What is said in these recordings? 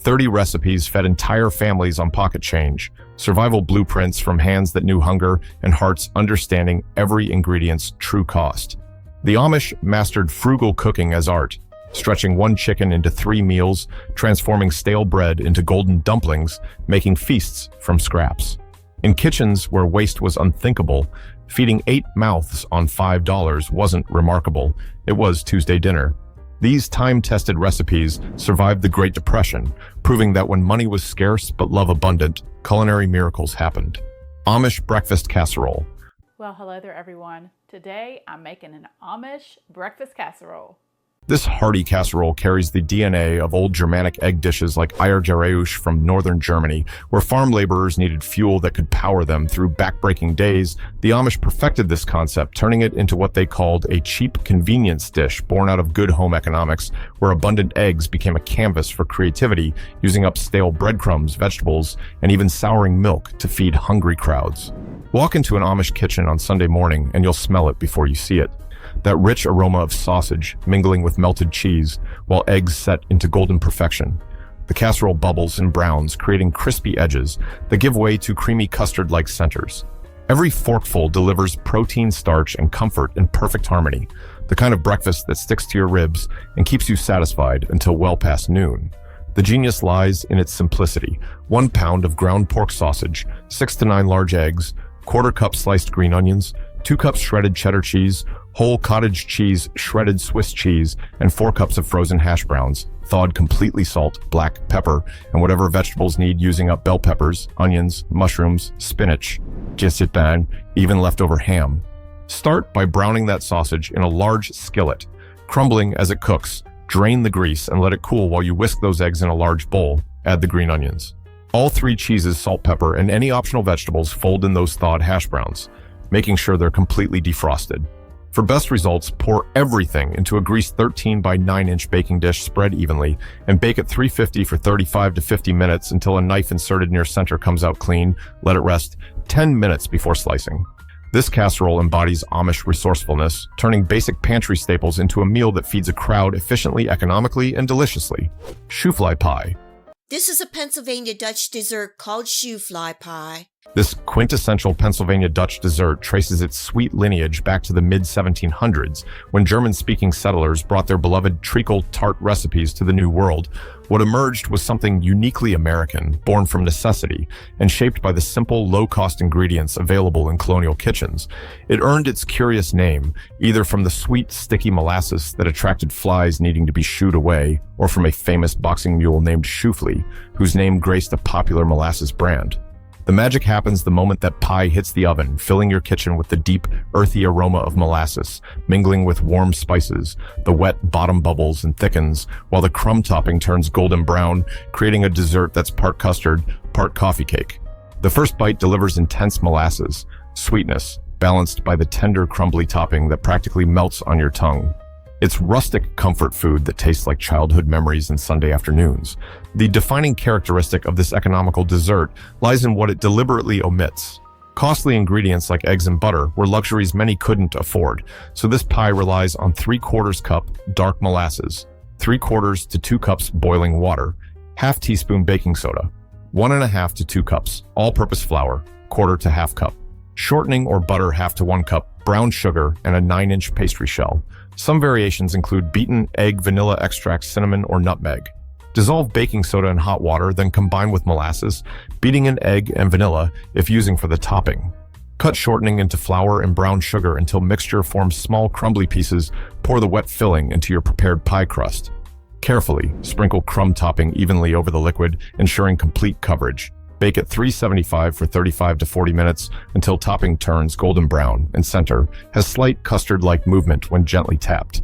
30 recipes fed entire families on pocket change, survival blueprints from hands that knew hunger and hearts understanding every ingredient's true cost. The Amish mastered frugal cooking as art, stretching one chicken into 3 meals, transforming stale bread into golden dumplings, making feasts from scraps. In kitchens where waste was unthinkable, feeding 8 mouths on $5 wasn't remarkable. It was Tuesday dinner. These time-tested recipes survived the Great Depression, proving that when money was scarce but love abundant, culinary miracles happened. Amish breakfast casserole. Well, hello there, everyone. Today, I'm making an Amish breakfast casserole. This hearty casserole carries the DNA of old Germanic egg dishes like Eiergereusch from northern Germany, where farm laborers needed fuel that could power them through backbreaking days. The Amish perfected this concept, turning it into what they called a cheap convenience dish born out of good home economics, where abundant eggs became a canvas for creativity, using up stale breadcrumbs, vegetables, and even souring milk to feed hungry crowds. Walk into an Amish kitchen on Sunday morning and you'll smell it before you see it. That rich aroma of sausage mingling with melted cheese, while eggs set into golden perfection. The casserole bubbles and browns, creating crispy edges that give way to creamy custard-like centers. Every forkful delivers protein, starch, and comfort in perfect harmony, the kind of breakfast that sticks to your ribs and keeps you satisfied until well past noon. The genius lies in its simplicity. 1 pound of ground pork sausage, 6 to 9 large eggs, 1/4 cup sliced green onions, 2 cups shredded cheddar cheese, whole cottage cheese, shredded Swiss cheese, and 4 cups of frozen hash browns, thawed completely salt, black pepper, and whatever vegetables need using up bell peppers, onions, mushrooms, spinach, even leftover ham. Start by browning that sausage in a large skillet. Crumbling as it cooks, drain the grease and let it cool while you whisk those eggs in a large bowl. Add the green onions. All 3 cheeses, salt, pepper, and any optional vegetables fold in those thawed hash browns, making sure they're completely defrosted. For best results, pour everything into a greased 13 by 9-inch baking dish, spread evenly, and bake at 350 for 35 to 50 minutes until a knife inserted near center comes out clean. Let it rest 10 minutes before slicing. This casserole embodies Amish resourcefulness, turning basic pantry staples into a meal that feeds a crowd efficiently, economically, and deliciously. Shoofly pie. This is a Pennsylvania Dutch dessert called shoofly pie. This quintessential Pennsylvania Dutch dessert traces its sweet lineage back to the mid-1700s, when German-speaking settlers brought their beloved treacle tart recipes to the New World. What emerged was something uniquely American, born from necessity, and shaped by the simple, low-cost ingredients available in colonial kitchens. It earned its curious name, either from the sweet, sticky molasses that attracted flies needing to be shooed away, or from a famous boxing mule named Shoofly, whose name graced a popular molasses brand. The magic happens the moment that pie hits the oven, filling your kitchen with the deep, earthy aroma of molasses, mingling with warm spices. The wet bottom bubbles and thickens, while the crumb topping turns golden brown, creating a dessert that's part custard, part coffee cake. The first bite delivers intense molasses, sweetness, balanced by the tender, crumbly topping that practically melts on your tongue. It's rustic comfort food that tastes like childhood memories and Sunday afternoons. The defining characteristic of this economical dessert lies in what it deliberately omits. Costly ingredients like eggs and butter were luxuries many couldn't afford, so this pie relies on 3/4 cup dark molasses, 3/4 to 2 cups boiling water, ½ teaspoon baking soda, 1½ to 2 cups all-purpose flour, 1/4 to ½ cup, shortening or butter 1/2 to 1 cup, brown sugar, and a 9-inch pastry shell. Some variations include beaten egg, vanilla extract, cinnamon, or nutmeg. Dissolve baking soda in hot water, then combine with molasses, beating in egg and vanilla if using for the topping. Cut shortening into flour and brown sugar until mixture forms small crumbly pieces. Pour the wet filling into your prepared pie crust. Carefully sprinkle crumb topping evenly over the liquid, ensuring complete coverage. Bake at 375 for 35 to 40 minutes until topping turns golden brown and center has slight custard-like movement when gently tapped.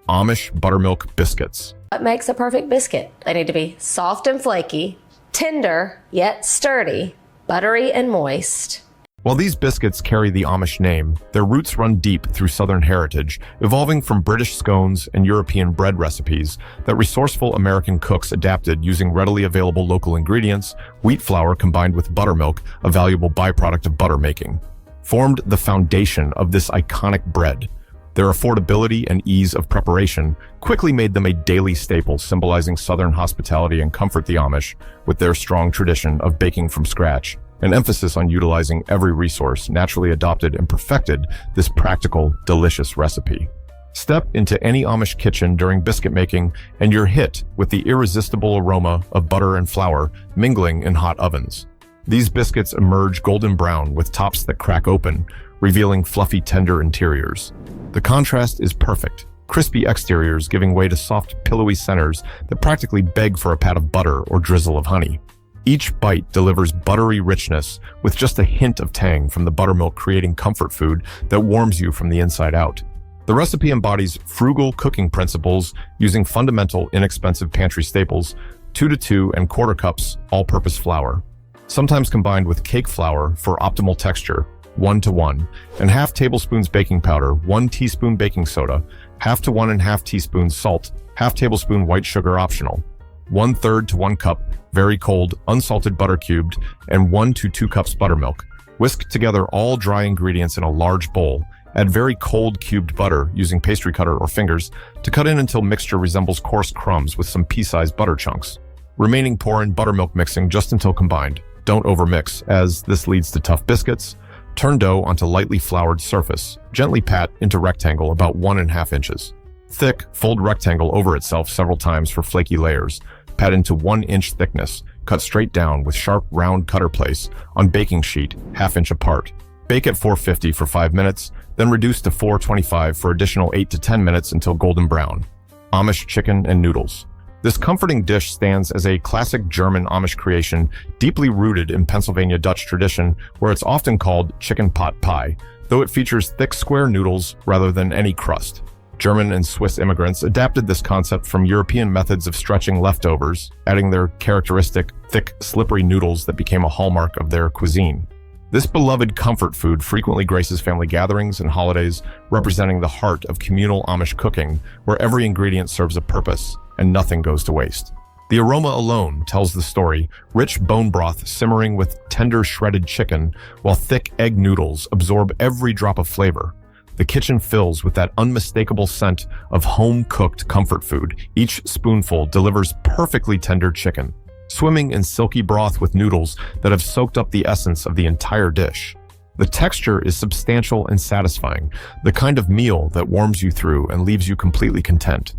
Amish buttermilk biscuits. What makes a perfect biscuit? They need to be soft and flaky, tender yet sturdy, buttery and moist. While these biscuits carry the Amish name, their roots run deep through Southern heritage, evolving from British scones and European bread recipes that resourceful American cooks adapted using readily available local ingredients. Wheat flour combined with buttermilk, a valuable byproduct of butter making, formed the foundation of this iconic bread. Their affordability and ease of preparation quickly made them a daily staple, symbolizing Southern hospitality and comfort. The Amish, with their strong tradition of baking from scratch, an emphasis on utilizing every resource, naturally adopted and perfected this practical, delicious recipe. Step into any Amish kitchen during biscuit making, and you're hit with the irresistible aroma of butter and flour mingling in hot ovens. These biscuits emerge golden brown with tops that crack open, revealing fluffy, tender interiors. The contrast is perfect, crispy exteriors giving way to soft, pillowy centers that practically beg for a pat of butter or drizzle of honey. Each bite delivers buttery richness with just a hint of tang from the buttermilk, creating comfort food that warms you from the inside out. The recipe embodies frugal cooking principles using fundamental, inexpensive pantry staples, 2 to 2 and quarter cups all-purpose flour, sometimes combined with cake flour for optimal texture, 1 to 1, and half tablespoons baking powder, 1 teaspoon baking soda, half to 1.5 teaspoons salt, half tablespoon white sugar optional, 1/3 to 1 cup very cold unsalted butter cubed, and 1 to 2 cups buttermilk. Whisk together all dry ingredients in a large bowl. Add very cold cubed butter using pastry cutter or fingers to cut in until mixture resembles coarse crumbs with some pea-sized butter chunks. Remaining pour in buttermilk, mixing just until combined. Don't overmix, as this leads to tough biscuits. Turn dough onto lightly floured surface. Gently pat into rectangle about 1.5 inches. Thick, fold rectangle over itself several times for flaky layers. Pat into 1-inch thickness. Cut straight down with sharp, round cutter place on baking sheet, 1/2 inch apart. Bake at 450 for 5 minutes, then reduce to 425 for additional 8 to 10 minutes until golden brown. Amish chicken and noodles. This comforting dish stands as a classic German Amish creation, deeply rooted in Pennsylvania Dutch tradition, where it's often called chicken pot pie, though it features thick square noodles rather than any crust. German and Swiss immigrants adapted this concept from European methods of stretching leftovers, adding their characteristic thick, slippery noodles that became a hallmark of their cuisine. This beloved comfort food frequently graces family gatherings and holidays, representing the heart of communal Amish cooking, where every ingredient serves a purpose and nothing goes to waste. The aroma alone tells the story, rich bone broth simmering with tender shredded chicken, while thick egg noodles absorb every drop of flavor. The kitchen fills with that unmistakable scent of home-cooked comfort food. Each spoonful delivers perfectly tender chicken, swimming in silky broth with noodles that have soaked up the essence of the entire dish. The texture is substantial and satisfying, the kind of meal that warms you through and leaves you completely content.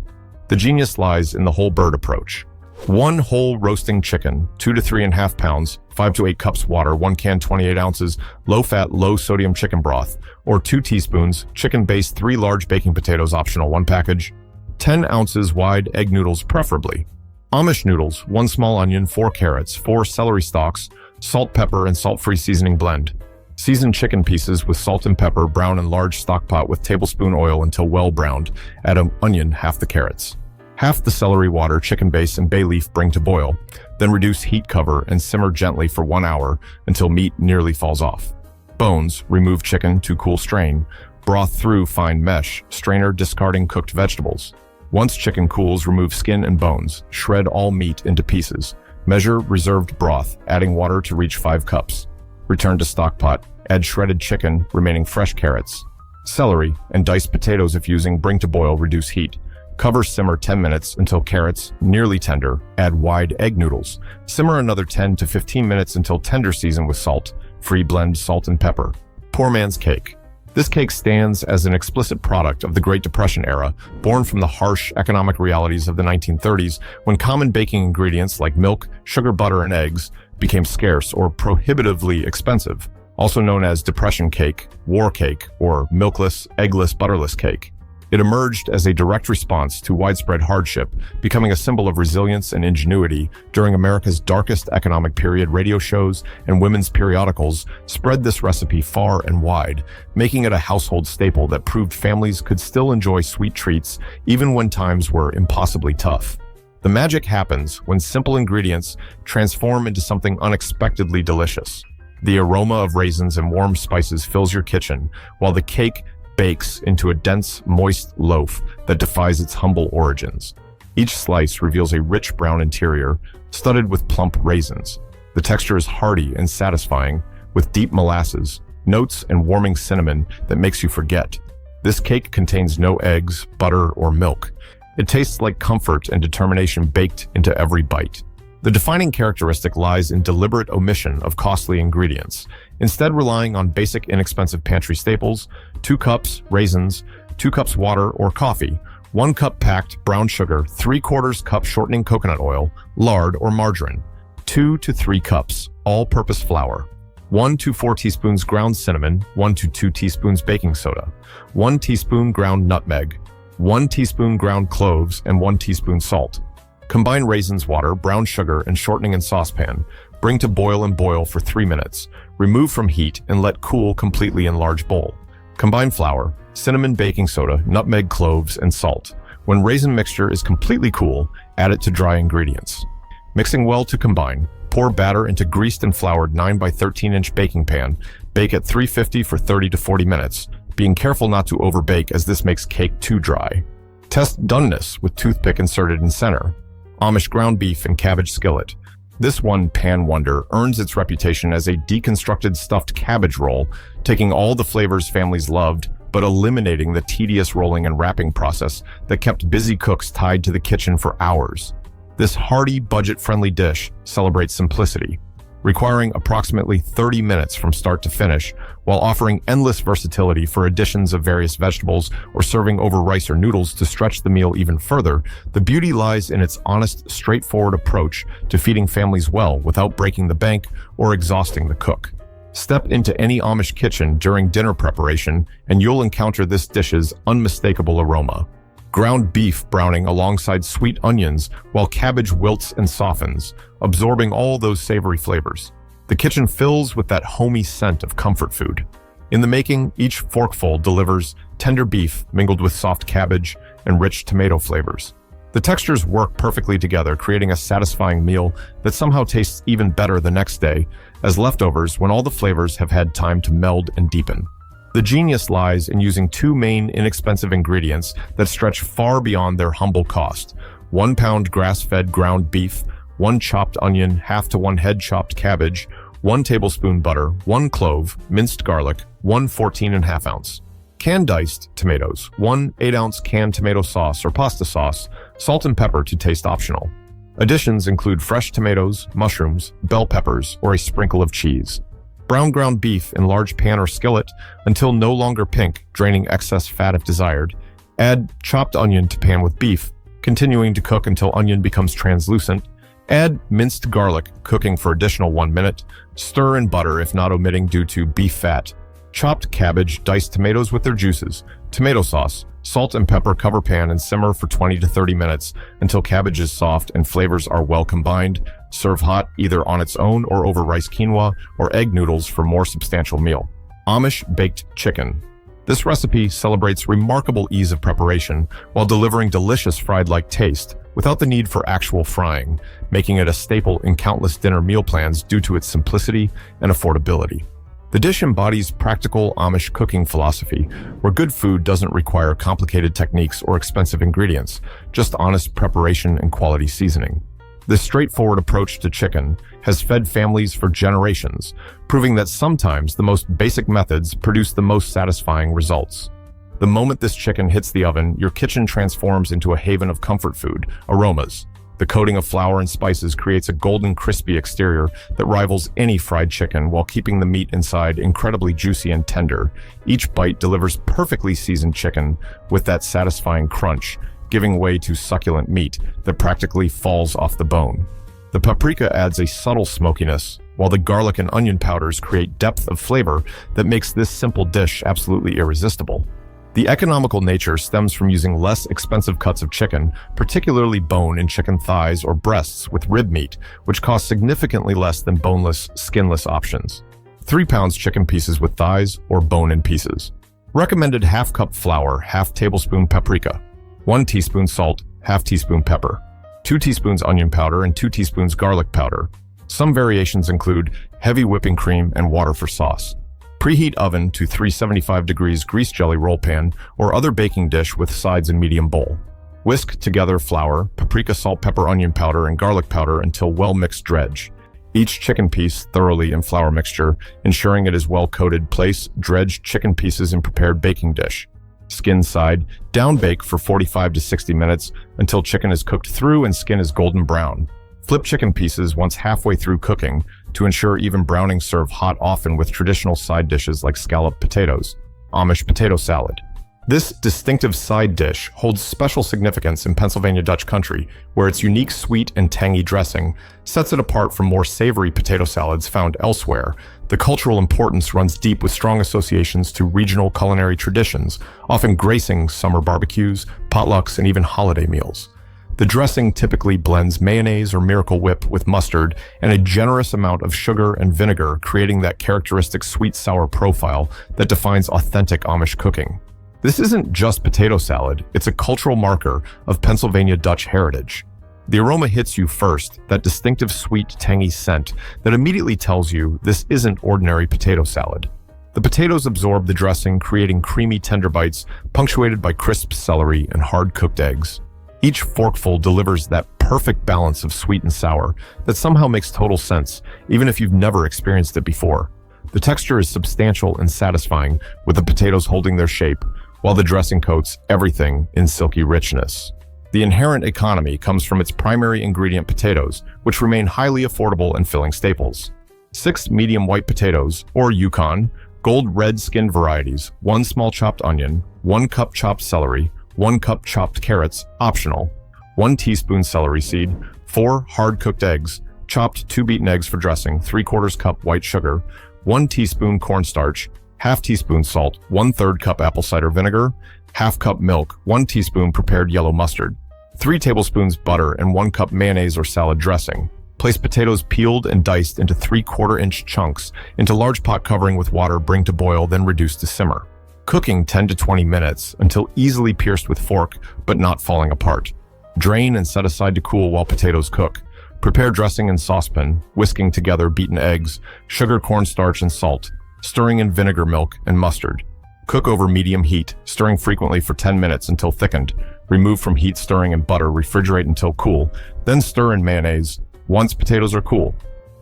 The genius lies in the whole bird approach. 1 whole roasting chicken, 2 to 3.5 pounds, 5 to 8 cups water, 1 can 28 ounces, low-fat, low-sodium chicken broth, or 2 teaspoons, chicken-based 3 large baking potatoes optional, 1 package, 10 ounces wide egg noodles preferably, Amish noodles, 1 small onion, 4 carrots, 4 celery stalks, salt, pepper, and salt-free seasoning blend. Season chicken pieces with salt and pepper, brown in large stock pot with tablespoon oil until well browned. Add an onion, half the carrots. Half the celery water, chicken base, and bay leaf bring to boil. Then reduce heat, cover, and simmer gently for 1 hour until meat nearly falls off. Bones, remove chicken to cool strain. Broth through fine mesh, strainer discarding cooked vegetables. Once chicken cools, remove skin and bones. Shred all meat into pieces. Measure reserved broth, adding water to reach 5 cups. Return to stock pot. Add shredded chicken, remaining fresh carrots, celery, and diced potatoes if using. Bring to boil, reduce heat. Cover, simmer 10 minutes until carrots nearly tender. Add wide egg noodles. Simmer another 10 to 15 minutes until tender. Season with salt. Free blend salt and pepper. Poor man's cake. This cake stands as an explicit product of the Great Depression era, born from the harsh economic realities of the 1930s, when common baking ingredients like milk, sugar, butter, and eggs became scarce or prohibitively expensive, also known as depression cake, war cake, or milkless, eggless, butterless cake. It emerged as a direct response to widespread hardship, becoming a symbol of resilience and ingenuity during America's darkest economic period. Radio shows and women's periodicals spread this recipe far and wide, making it a household staple that proved families could still enjoy sweet treats even when times were impossibly tough. The magic happens when simple ingredients transform into something unexpectedly delicious. The aroma of raisins and warm spices fills your kitchen, while the cake bakes into a dense, moist loaf that defies its humble origins. Each slice reveals a rich brown interior, studded with plump raisins. The texture is hearty and satisfying, with deep molasses, notes, and warming cinnamon that makes you forget. This cake contains no eggs, butter, or milk. It tastes like comfort and determination baked into every bite. The defining characteristic lies in deliberate omission of costly ingredients, instead relying on basic inexpensive pantry staples: 2 cups raisins, 2 cups water or coffee, 1 cup packed brown sugar, 3/4 cup shortening coconut oil, lard or margarine, 2 to 3 cups all-purpose flour, 1 to 4 teaspoons ground cinnamon, 1 to 2 teaspoons baking soda, 1 teaspoon ground nutmeg, 1 teaspoon ground cloves, and 1 teaspoon salt. Combine raisins, water, brown sugar, and shortening in saucepan. Bring to boil and boil for 3 minutes. Remove from heat and let cool completely in large bowl. Combine flour, cinnamon, baking soda, nutmeg, cloves, and salt. When raisin mixture is completely cool, add it to dry ingredients. Mixing well to combine, pour batter into greased and floured 9 by 13-inch baking pan. Bake at 350 for 30 to 40 minutes, being careful not to overbake as this makes cake too dry. Test doneness with toothpick inserted in center. Amish ground beef and cabbage skillet. This one-pan wonder earns its reputation as a deconstructed stuffed cabbage roll, taking all the flavors families loved, but eliminating the tedious rolling and wrapping process that kept busy cooks tied to the kitchen for hours. This hearty, budget-friendly dish celebrates simplicity, requiring approximately 30 minutes from start to finish, while offering endless versatility for additions of various vegetables or serving over rice or noodles to stretch the meal even further. The beauty lies in its honest, straightforward approach to feeding families well without breaking the bank or exhausting the cook. Step into any Amish kitchen during dinner preparation, and you'll encounter this dish's unmistakable aroma. Ground beef browning alongside sweet onions while cabbage wilts and softens, absorbing all those savory flavors. The kitchen fills with that homey scent of comfort food. In the making, each forkful delivers tender beef mingled with soft cabbage and rich tomato flavors. The textures work perfectly together, creating a satisfying meal that somehow tastes even better the next day as leftovers when all the flavors have had time to meld and deepen. The genius lies in using 2 main inexpensive ingredients that stretch far beyond their humble cost: 1 pound grass-fed ground beef, 1 chopped onion, half to 1 head chopped cabbage, 1 tablespoon butter, 1 clove, minced garlic, 1 14.5 ounce. Canned diced tomatoes, 1 8-ounce canned tomato sauce or pasta sauce, salt and pepper to taste optional. Additions include fresh tomatoes, mushrooms, bell peppers, or a sprinkle of cheese. Brown ground beef in large pan or skillet until no longer pink, draining excess fat if desired. Add chopped onion to pan with beef, continuing to cook until onion becomes translucent. Add minced garlic, cooking for additional 1 minute. Stir in butter if not omitting due to beef fat. Chopped cabbage, diced tomatoes with their juices, tomato sauce, salt and pepper, cover pan and simmer for 20 to 30 minutes until cabbage is soft and flavors are well combined. Serve hot, either on its own or over rice quinoa or egg noodles for more substantial meal. Amish baked chicken. This recipe celebrates remarkable ease of preparation while delivering delicious fried-like taste without the need for actual frying, making it a staple in countless dinner meal plans due to its simplicity and affordability. The dish embodies practical Amish cooking philosophy, where good food doesn't require complicated techniques or expensive ingredients, just honest preparation and quality seasoning. This straightforward approach to chicken has fed families for generations, proving that sometimes the most basic methods produce the most satisfying results. The moment this chicken hits the oven, your kitchen transforms into a haven of comfort food, aromas. The coating of flour and spices creates a golden, crispy exterior that rivals any fried chicken while keeping the meat inside incredibly juicy and tender. Each bite delivers perfectly seasoned chicken with that satisfying crunch, giving way to succulent meat that practically falls off the bone. The paprika adds a subtle smokiness, while the garlic and onion powders create depth of flavor that makes this simple dish absolutely irresistible. The economical nature stems from using less expensive cuts of chicken, particularly bone in chicken thighs or breasts with rib meat, which cost significantly less than boneless, skinless options. 3 pounds chicken pieces with thighs or bone in pieces. Recommended: half cup flour, half tablespoon paprika, 1 teaspoon salt, half teaspoon pepper, 2 teaspoons onion powder and 2 teaspoons garlic powder. Some variations include heavy whipping cream and water for sauce. Preheat oven to 375 degrees grease jelly roll pan or other baking dish with sides in medium bowl. Whisk together flour, paprika, salt, pepper, onion powder, and garlic powder until well mixed dredge. Each chicken piece thoroughly in flour mixture, ensuring it is well coated. Place dredged chicken pieces in prepared baking dish. Skin side, down bake for 45 to 60 minutes until chicken is cooked through and skin is golden brown. Flip chicken pieces once halfway through cooking to ensure even browning. Serve hot, often with traditional side dishes like scalloped potatoes. Amish potato salad. This distinctive side dish holds special significance in Pennsylvania Dutch country, where its unique sweet and tangy dressing sets it apart from more savory potato salads found elsewhere. The cultural importance runs deep with strong associations to regional culinary traditions, often gracing summer barbecues, potlucks, and even holiday meals. The dressing typically blends mayonnaise or Miracle Whip with mustard and a generous amount of sugar and vinegar, creating that characteristic sweet-sour profile that defines authentic Amish cooking. This isn't just potato salad, it's a cultural marker of Pennsylvania Dutch heritage. The aroma hits you first, that distinctive sweet, tangy scent that immediately tells you this isn't ordinary potato salad. The potatoes absorb the dressing, creating creamy, tender bites, punctuated by crisp celery and hard-cooked eggs. Each forkful delivers that perfect balance of sweet and sour that somehow makes total sense, even if you've never experienced it before. The texture is substantial and satisfying, with the potatoes holding their shape, while the dressing coats everything in silky richness. The inherent economy comes from its primary ingredient, potatoes, which remain highly affordable and filling staples. 6 medium white potatoes, or Yukon, gold red skin varieties, 1 small chopped onion, 1 cup chopped celery, 1 cup chopped carrots, optional, 1 teaspoon celery seed, 4 hard-cooked eggs, chopped 2 beaten eggs for dressing, 3/4 cup white sugar, 1 teaspoon cornstarch, half teaspoon salt, 1/3 cup apple cider vinegar, half cup milk, 1 teaspoon prepared yellow mustard, 3 tablespoons butter, and 1 cup mayonnaise or salad dressing. Place potatoes peeled and diced into 3/4-inch chunks into large pot, covering with water, bring to boil, then reduce to simmer. Cooking 10 to 20 minutes until easily pierced with fork but not falling apart. Drain and set aside to cool while potatoes cook. Prepare dressing in saucepan, whisking together beaten eggs, sugar, cornstarch, and salt, stirring in vinegar, milk, and mustard. Cook over medium heat, stirring frequently for 10 minutes until thickened. Remove from heat, stirring in butter, refrigerate until cool, then stir in mayonnaise once potatoes are cool.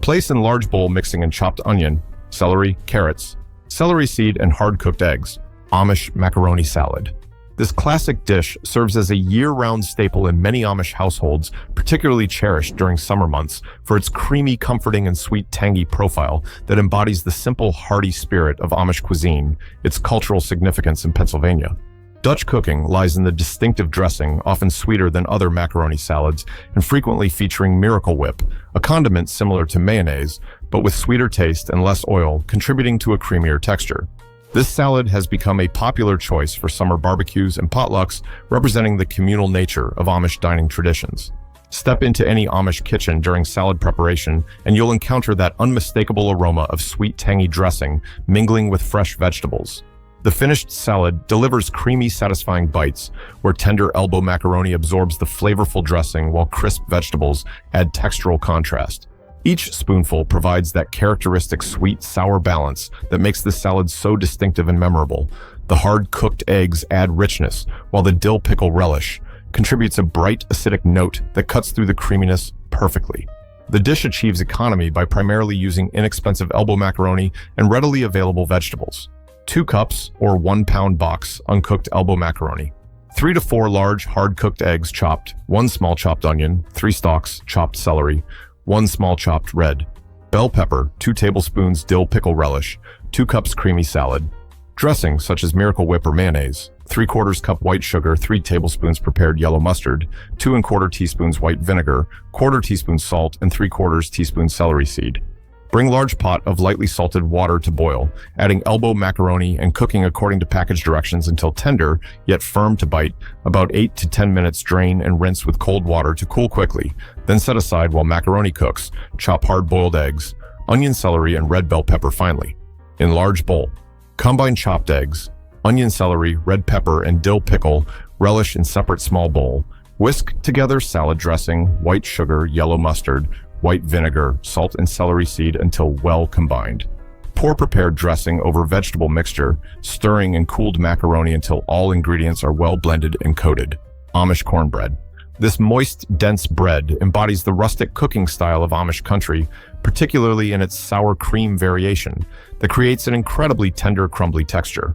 Place in large bowl, mixing in chopped onion, celery, carrots, celery seed, and hard-cooked eggs. Amish macaroni salad. This classic dish serves as a year-round staple in many Amish households, particularly cherished during summer months for its creamy, comforting, and sweet, tangy profile that embodies the simple, hearty spirit of Amish cuisine, its cultural significance in Pennsylvania. Dutch cooking lies in the distinctive dressing, often sweeter than other macaroni salads, and frequently featuring Miracle Whip, a condiment similar to mayonnaise, but with sweeter taste and less oil, contributing to a creamier texture. This salad has become a popular choice for summer barbecues and potlucks, representing the communal nature of Amish dining traditions. Step into any Amish kitchen during salad preparation, and you'll encounter that unmistakable aroma of sweet, tangy dressing mingling with fresh vegetables. The finished salad delivers creamy, satisfying bites, where tender elbow macaroni absorbs the flavorful dressing while crisp vegetables add textural contrast. Each spoonful provides that characteristic sweet-sour balance that makes the salad so distinctive and memorable. The hard-cooked eggs add richness, while the dill pickle relish contributes a bright, acidic note that cuts through the creaminess perfectly. The dish achieves economy by primarily using inexpensive elbow macaroni and readily available vegetables. 2 cups, or 1 pound box, uncooked elbow macaroni. 3 to 4 large, hard-cooked eggs chopped, 1 small chopped onion, 3 stalks chopped celery, 1 small chopped red, bell pepper, 2 tablespoons dill pickle relish, 2 cups creamy salad. Dressing such as Miracle Whip or mayonnaise, 3/4 cup white sugar, 3 tablespoons prepared yellow mustard, 2 1/4 teaspoons white vinegar, 1/4 teaspoon salt, and 3/4 teaspoon celery seed. Bring large pot of lightly salted water to boil, adding elbow macaroni and cooking according to package directions until tender, yet firm to bite. About 8 to 10 minutes, drain and rinse with cold water to cool quickly. Then set aside while macaroni cooks. Chop hard-boiled eggs, onion, celery, and red bell pepper finely. In large bowl, combine chopped eggs, onion, celery, red pepper, and dill pickle relish in separate small bowl. Whisk together salad dressing, white sugar, yellow mustard, white vinegar, salt, and celery seed until well combined. Pour prepared dressing over vegetable mixture, stirring in cooled macaroni until all ingredients are well blended and coated. Amish cornbread. This moist, dense bread embodies the rustic cooking style of Amish country, particularly in its sour cream variation that creates an incredibly tender, crumbly texture.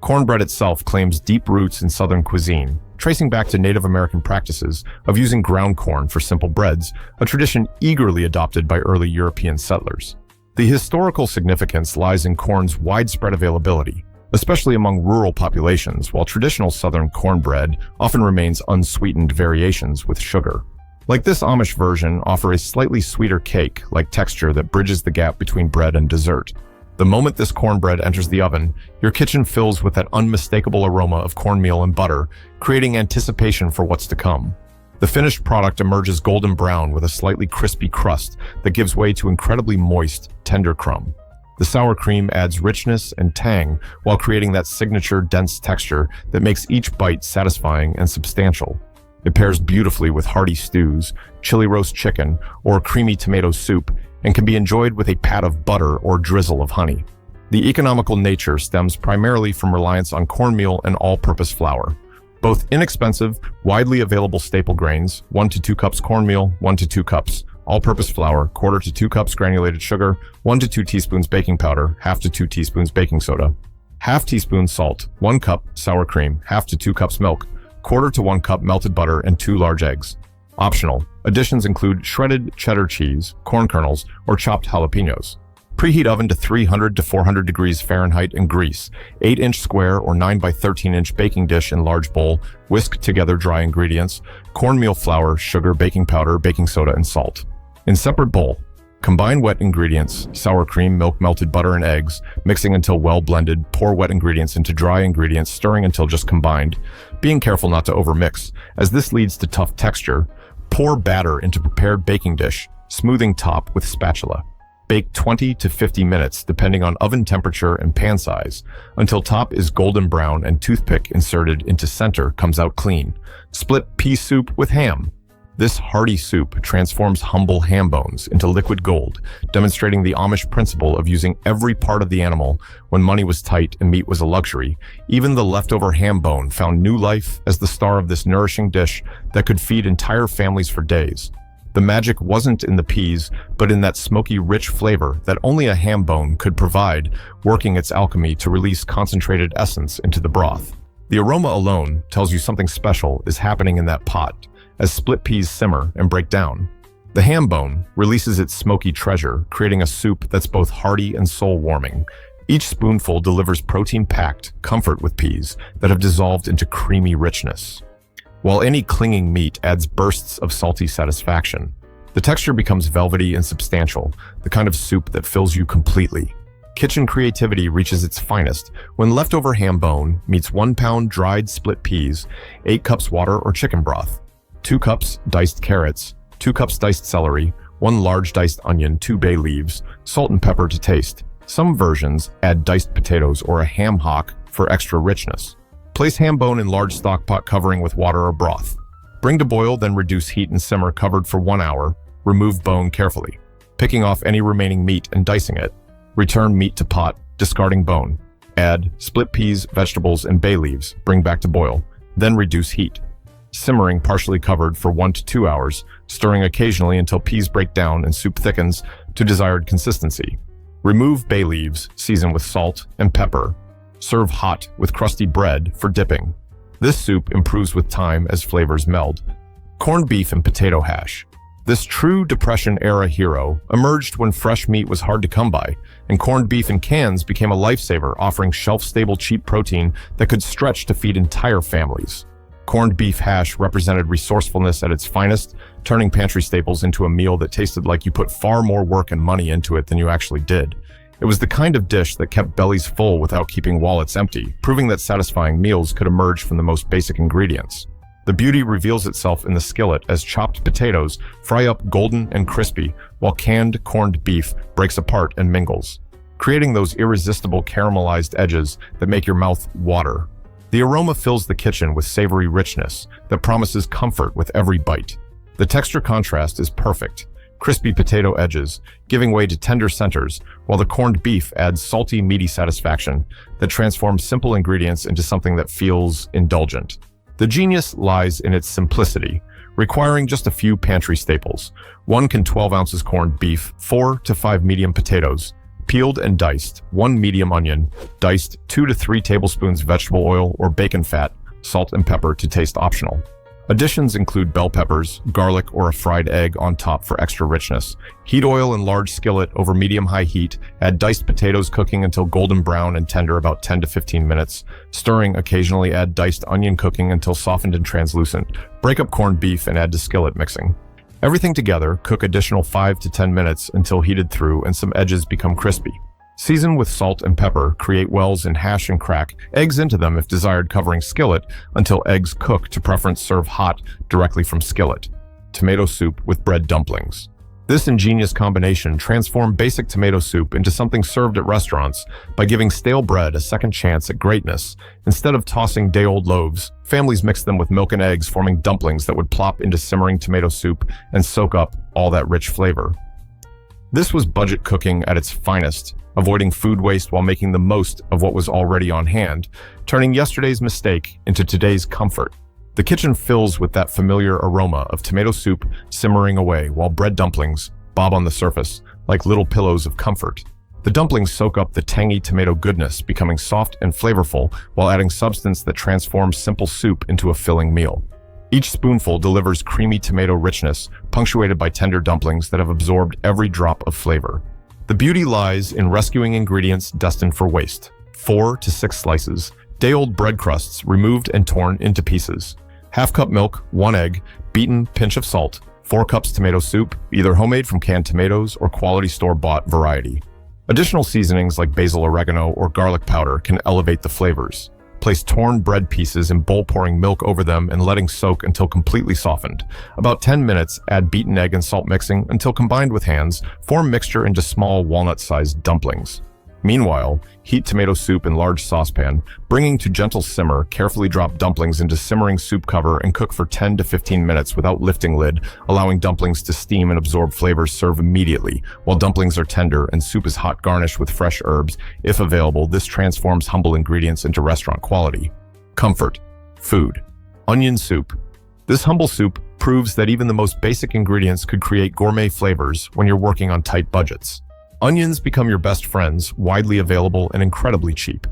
Cornbread itself claims deep roots in Southern cuisine, tracing back to Native American practices of using ground corn for simple breads, a tradition eagerly adopted by early European settlers. The historical significance lies in corn's widespread availability, especially among rural populations, while traditional Southern cornbread often remains unsweetened variations with sugar. Like this Amish version, offer a slightly sweeter cake-like texture that bridges the gap between bread and dessert. The moment this cornbread enters the oven, your kitchen fills with that unmistakable aroma of cornmeal and butter, creating anticipation for what's to come. The finished product emerges golden brown with a slightly crispy crust that gives way to incredibly moist, tender crumb. The sour cream adds richness and tang while creating that signature dense texture that makes each bite satisfying and substantial. It pairs beautifully with hearty stews, chili roast chicken, or creamy tomato soup, and can be enjoyed with a pat of butter or drizzle of honey. The economical nature stems primarily from reliance on cornmeal and all-purpose flour. Both inexpensive, widely available staple grains, 1 to 2 cups cornmeal, 1 to 2 cups all-purpose flour, 1/4 to 2 cups granulated sugar, 1 to 2 teaspoons baking powder, 1/2 to 2 teaspoons baking soda, 1/2 teaspoon salt, 1 cup sour cream, 1/2 to 2 cups milk, 1/4 to 1 cup melted butter, and 2 large eggs. Optional. Additions include shredded cheddar cheese, corn kernels, or chopped jalapenos. Preheat oven to 300 to 400 degrees Fahrenheit and grease. 8-inch square or 9 by 13-inch baking dish in large bowl. Whisk together dry ingredients, cornmeal flour, sugar, baking powder, baking soda, and salt. In separate bowl, combine wet ingredients, sour cream, milk, melted butter, and eggs, mixing until well blended. Pour wet ingredients into dry ingredients, stirring until just combined, being careful not to overmix, as this leads to tough texture. Pour batter into prepared baking dish, smoothing top with spatula. Bake 20 to 50 minutes, depending on oven temperature and pan size, until top is golden brown and toothpick inserted into center comes out clean. Split pea soup with ham. This hearty soup transforms humble ham bones into liquid gold, demonstrating the Amish principle of using every part of the animal when money was tight and meat was a luxury. Even the leftover ham bone found new life as the star of this nourishing dish that could feed entire families for days. The magic wasn't in the peas, but in that smoky, rich flavor that only a ham bone could provide, working its alchemy to release concentrated essence into the broth. The aroma alone tells you something special is happening in that pot, as split peas simmer and break down. The ham bone releases its smoky treasure, creating a soup that's both hearty and soul-warming. Each spoonful delivers protein-packed comfort with peas that have dissolved into creamy richness, while any clinging meat adds bursts of salty satisfaction. The texture becomes velvety and substantial, the kind of soup that fills you completely. Kitchen creativity reaches its finest when leftover ham bone meets 1 pound dried split peas, 8 cups water or chicken broth, 2 cups diced carrots, 2 cups diced celery, 1 large diced onion, 2 bay leaves, salt and pepper to taste. Some versions add diced potatoes or a ham hock for extra richness. Place ham bone in large stock pot covering with water or broth. Bring to boil, then reduce heat and simmer covered for 1 hour. Remove bone carefully, picking off any remaining meat and dicing it. Return meat to pot, discarding bone. Add split peas, vegetables, and bay leaves. Bring back to boil, then reduce heat. Simmering partially covered for 1 to 2 hours, stirring occasionally until peas break down and soup thickens to desired consistency. Remove bay leaves, season with salt and pepper. Serve hot with crusty bread for dipping. This soup improves with time as flavors meld. Corned beef and potato hash. This true Depression-era hero emerged when fresh meat was hard to come by, and corned beef in cans became a lifesaver, offering shelf-stable cheap protein that could stretch to feed entire families. Corned beef hash represented resourcefulness at its finest, turning pantry staples into a meal that tasted like you put far more work and money into it than you actually did. It was the kind of dish that kept bellies full without keeping wallets empty, proving that satisfying meals could emerge from the most basic ingredients. The beauty reveals itself in the skillet as chopped potatoes fry up golden and crispy, while canned corned beef breaks apart and mingles, creating those irresistible caramelized edges that make your mouth water. The aroma fills the kitchen with savory richness that promises comfort with every bite. The texture contrast is perfect. Crispy potato edges, giving way to tender centers, while the corned beef adds salty, meaty satisfaction that transforms simple ingredients into something that feels indulgent. The genius lies in its simplicity, requiring just a few pantry staples. 1 can 12 ounces corned beef, 4 to 5 medium potatoes, peeled and diced, 1 medium onion, diced 2 to 3 tablespoons vegetable oil or bacon fat, salt and pepper to taste optional. Additions include bell peppers, garlic, or a fried egg on top for extra richness. Heat oil in large skillet over medium-high heat. Add diced potatoes cooking until golden brown and tender about 10 to 15 minutes. Stirring, occasionally add diced onion cooking until softened and translucent. Break up corned beef and add to skillet mixing. Everything together, cook additional 5 to 10 minutes until heated through and some edges become crispy. Season with salt and pepper, create wells and hash and crack eggs into them if desired, covering skillet until eggs cook. To preference, serve hot directly from skillet. Tomato soup with bread dumplings. This ingenious combination transformed basic tomato soup into something served at restaurants by giving stale bread a second chance at greatness. Instead of tossing day-old loaves, families mixed them with milk and eggs, forming dumplings that would plop into simmering tomato soup and soak up all that rich flavor. This was budget cooking at its finest, avoiding food waste while making the most of what was already on hand, turning yesterday's mistake into today's comfort. The kitchen fills with that familiar aroma of tomato soup simmering away while bread dumplings bob on the surface like little pillows of comfort. The dumplings soak up the tangy tomato goodness, becoming soft and flavorful while adding substance that transforms simple soup into a filling meal. Each spoonful delivers creamy tomato richness, punctuated by tender dumplings that have absorbed every drop of flavor. The beauty lies in rescuing ingredients destined for waste. 4 to 6 slices, day-old bread crusts removed and torn into pieces. Half cup milk, 1 egg, beaten pinch of salt, 4 cups tomato soup, either homemade from canned tomatoes or quality store-bought variety. Additional seasonings like basil, oregano, or garlic powder can elevate the flavors. Place torn bread pieces in bowl, pouring milk over them and letting soak until completely softened. About 10 minutes, add beaten egg and salt mixing until combined with hands, form mixture into small walnut-sized dumplings. Meanwhile, heat tomato soup in large saucepan, bringing to gentle simmer, carefully drop dumplings into simmering soup cover and cook for 10 to 15 minutes without lifting lid, allowing dumplings to steam and absorb flavors. Serve immediately. While dumplings are tender and soup is hot, garnish with fresh herbs. If available, this transforms humble ingredients into restaurant quality. Comfort. Food. Onion soup. This humble soup proves that even the most basic ingredients could create gourmet flavors when you're working on tight budgets. Onions become your best friends, widely available and incredibly cheap.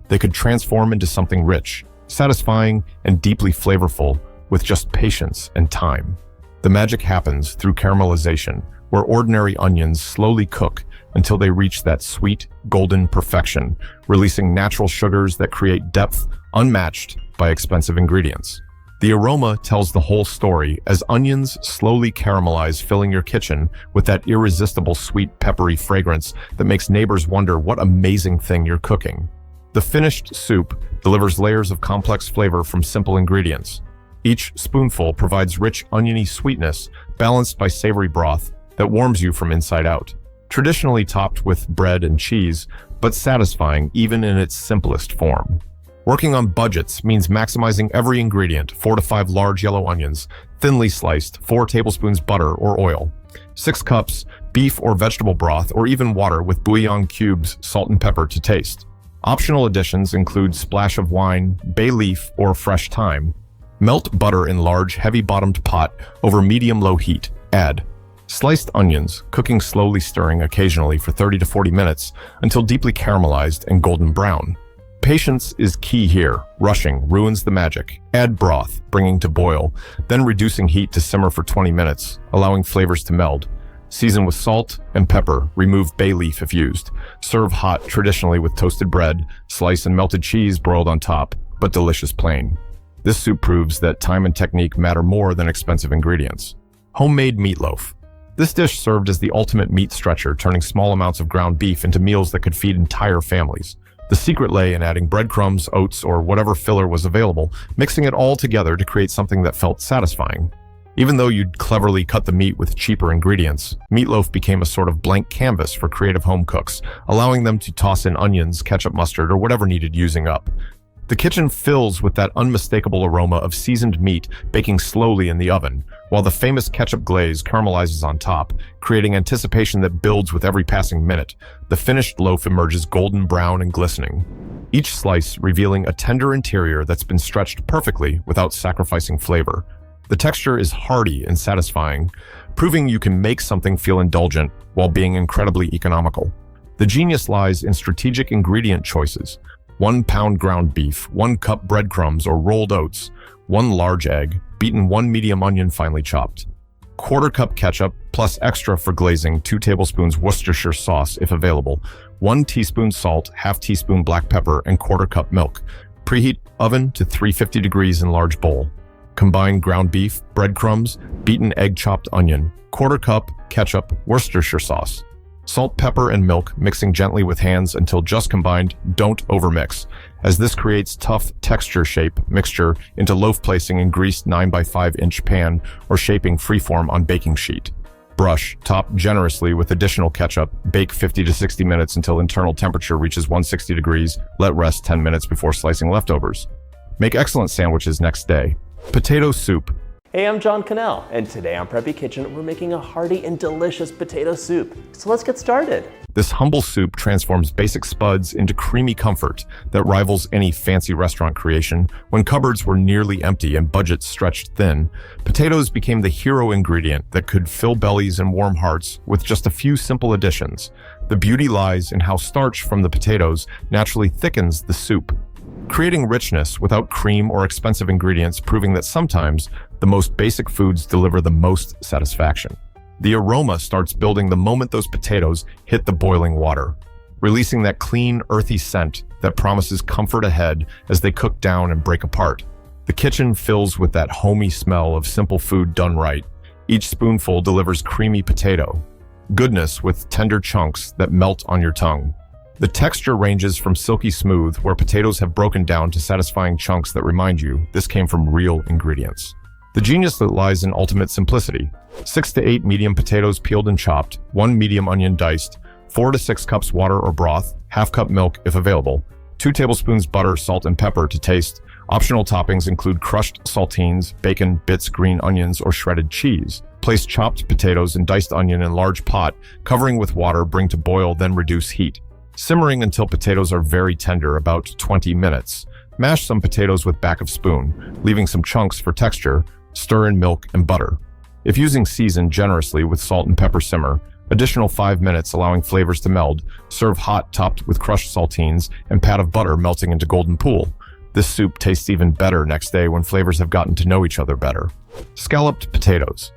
They could transform into something rich, satisfying, and deeply flavorful with just patience and time. The magic happens through caramelization, where ordinary onions slowly cook until they reach that sweet, golden perfection, releasing natural sugars that create depth unmatched by expensive ingredients. The aroma tells the whole story as onions slowly caramelize, filling your kitchen with that irresistible sweet, peppery fragrance that makes neighbors wonder what amazing thing you're cooking. The finished soup delivers layers of complex flavor from simple ingredients. Each spoonful provides rich, oniony sweetness, balanced by savory broth that warms you from inside out. Traditionally topped with bread and cheese, but satisfying even in its simplest form. Working on budgets means maximizing every ingredient. 4 to 5 large yellow onions, thinly sliced, 4 tablespoons butter or oil, 6 cups beef or vegetable broth or even water with bouillon cubes, salt and pepper to taste. Optional additions include splash of wine, bay leaf, or fresh thyme. Melt butter in large, heavy-bottomed pot over medium-low heat. Add sliced onions, cooking slowly, stirring occasionally for 30 to 40 minutes until deeply caramelized and golden brown. Patience is key here. Rushing ruins the magic. Add broth, bringing to boil, then reducing heat to simmer for 20 minutes, allowing flavors to meld. Season with salt and pepper. Remove bay leaf if used. Serve hot, traditionally with toasted bread, slice and melted cheese broiled on top, but delicious plain. This soup proves that time and technique matter more than expensive ingredients. Homemade meatloaf. This dish served as the ultimate meat stretcher, turning small amounts of ground beef into meals that could feed entire families. The secret lay in adding breadcrumbs, oats, or whatever filler was available, mixing it all together to create something that felt satisfying. Even though you'd cleverly cut the meat with cheaper ingredients, meatloaf became a sort of blank canvas for creative home cooks, allowing them to toss in onions, ketchup, mustard, or whatever needed using up. The kitchen fills with that unmistakable aroma of seasoned meat baking slowly in the oven, while the famous ketchup glaze caramelizes on top, creating anticipation that builds with every passing minute. The finished loaf emerges golden brown and glistening, each slice revealing a tender interior that's been stretched perfectly without sacrificing flavor. The texture is hearty and satisfying, proving you can make something feel indulgent while being incredibly economical. The genius lies in strategic ingredient choices. 1 pound ground beef, 1 cup breadcrumbs or rolled oats, 1 large egg, beaten 1 medium onion finely chopped. 1/4 cup ketchup, plus extra for glazing, 2 tablespoons Worcestershire sauce if available, 1 teaspoon salt, 1/2 teaspoon black pepper, and 1/4 cup milk. Preheat oven to 350 degrees in large bowl. Combine ground beef, breadcrumbs, beaten egg, chopped onion, 1/4 cup ketchup, Worcestershire sauce. Salt, pepper, and milk, mixing gently with hands until just combined. Don't overmix, as this creates tough texture shape mixture into loaf placing in greased 9 by 5 inch pan or shaping freeform on baking sheet. Brush, top generously with additional ketchup, bake 50 to 60 minutes until internal temperature reaches 160 degrees, let rest 10 minutes before slicing leftovers. Make excellent sandwiches next day. Potato soup. Hey, I'm John Cannell, and today on Preppy Kitchen, we're making a hearty and delicious potato soup. So let's get started. This humble soup transforms basic spuds into creamy comfort that rivals any fancy restaurant creation. When cupboards were nearly empty and budgets stretched thin, potatoes became the hero ingredient that could fill bellies and warm hearts with just a few simple additions. The beauty lies in how starch from the potatoes naturally thickens the soup, creating richness without cream or expensive ingredients, proving that sometimes the most basic foods deliver the most satisfaction. The aroma starts building the moment those potatoes hit the boiling water, releasing that clean, earthy scent that promises comfort ahead as they cook down and break apart. The kitchen fills with that homey smell of simple food done right. Each spoonful delivers creamy potato, goodness with tender chunks that melt on your tongue. The texture ranges from silky smooth, where potatoes have broken down, to satisfying chunks that remind you this came from real ingredients. The genius that lies in ultimate simplicity. 6 to 8 medium potatoes peeled and chopped, 1 medium onion diced, 4 to 6 cups water or broth, 1/2 cup milk if available, 2 tablespoons butter, salt, and pepper to taste. Optional toppings include crushed saltines, bacon, bits, green onions, or shredded cheese. Place chopped potatoes and diced onion in large pot, covering with water, bring to boil, then reduce heat. Simmering until potatoes are very tender, about 20 minutes. Mash some potatoes with back of spoon, leaving some chunks for texture. Stir in milk and butter. If using, season generously with salt and pepper. Simmer. Additional 5 minutes, allowing flavors to meld. Serve hot, topped with crushed saltines and pat of butter melting into golden pool. This soup tastes even better next day when flavors have gotten to know each other better. Scalloped potatoes.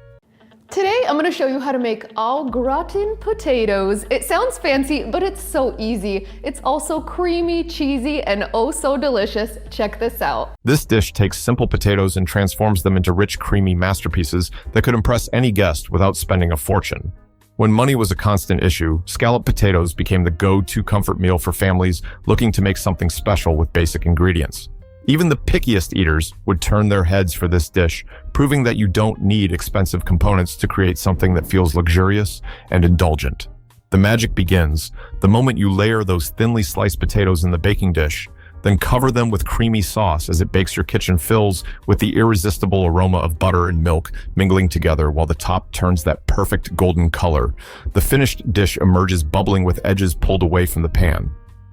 Today, I'm gonna show you how to make au gratin potatoes. It sounds fancy, but it's so easy. It's also creamy, cheesy, and oh so delicious. Check this out. This dish takes simple potatoes and transforms them into rich, creamy masterpieces that could impress any guest without spending a fortune. When money was a constant issue, scalloped potatoes became the go-to comfort meal for families looking to make something special with basic ingredients. Even the pickiest eaters would turn their heads for this dish, proving that you don't need expensive components to create something that feels luxurious and indulgent. The magic begins the moment you layer those thinly sliced potatoes in the baking dish, then cover them with creamy sauce as it bakes. Your kitchen fills with the irresistible aroma of butter and milk mingling together while the top turns that perfect golden color. The finished dish emerges bubbling with edges pulled away from the pan.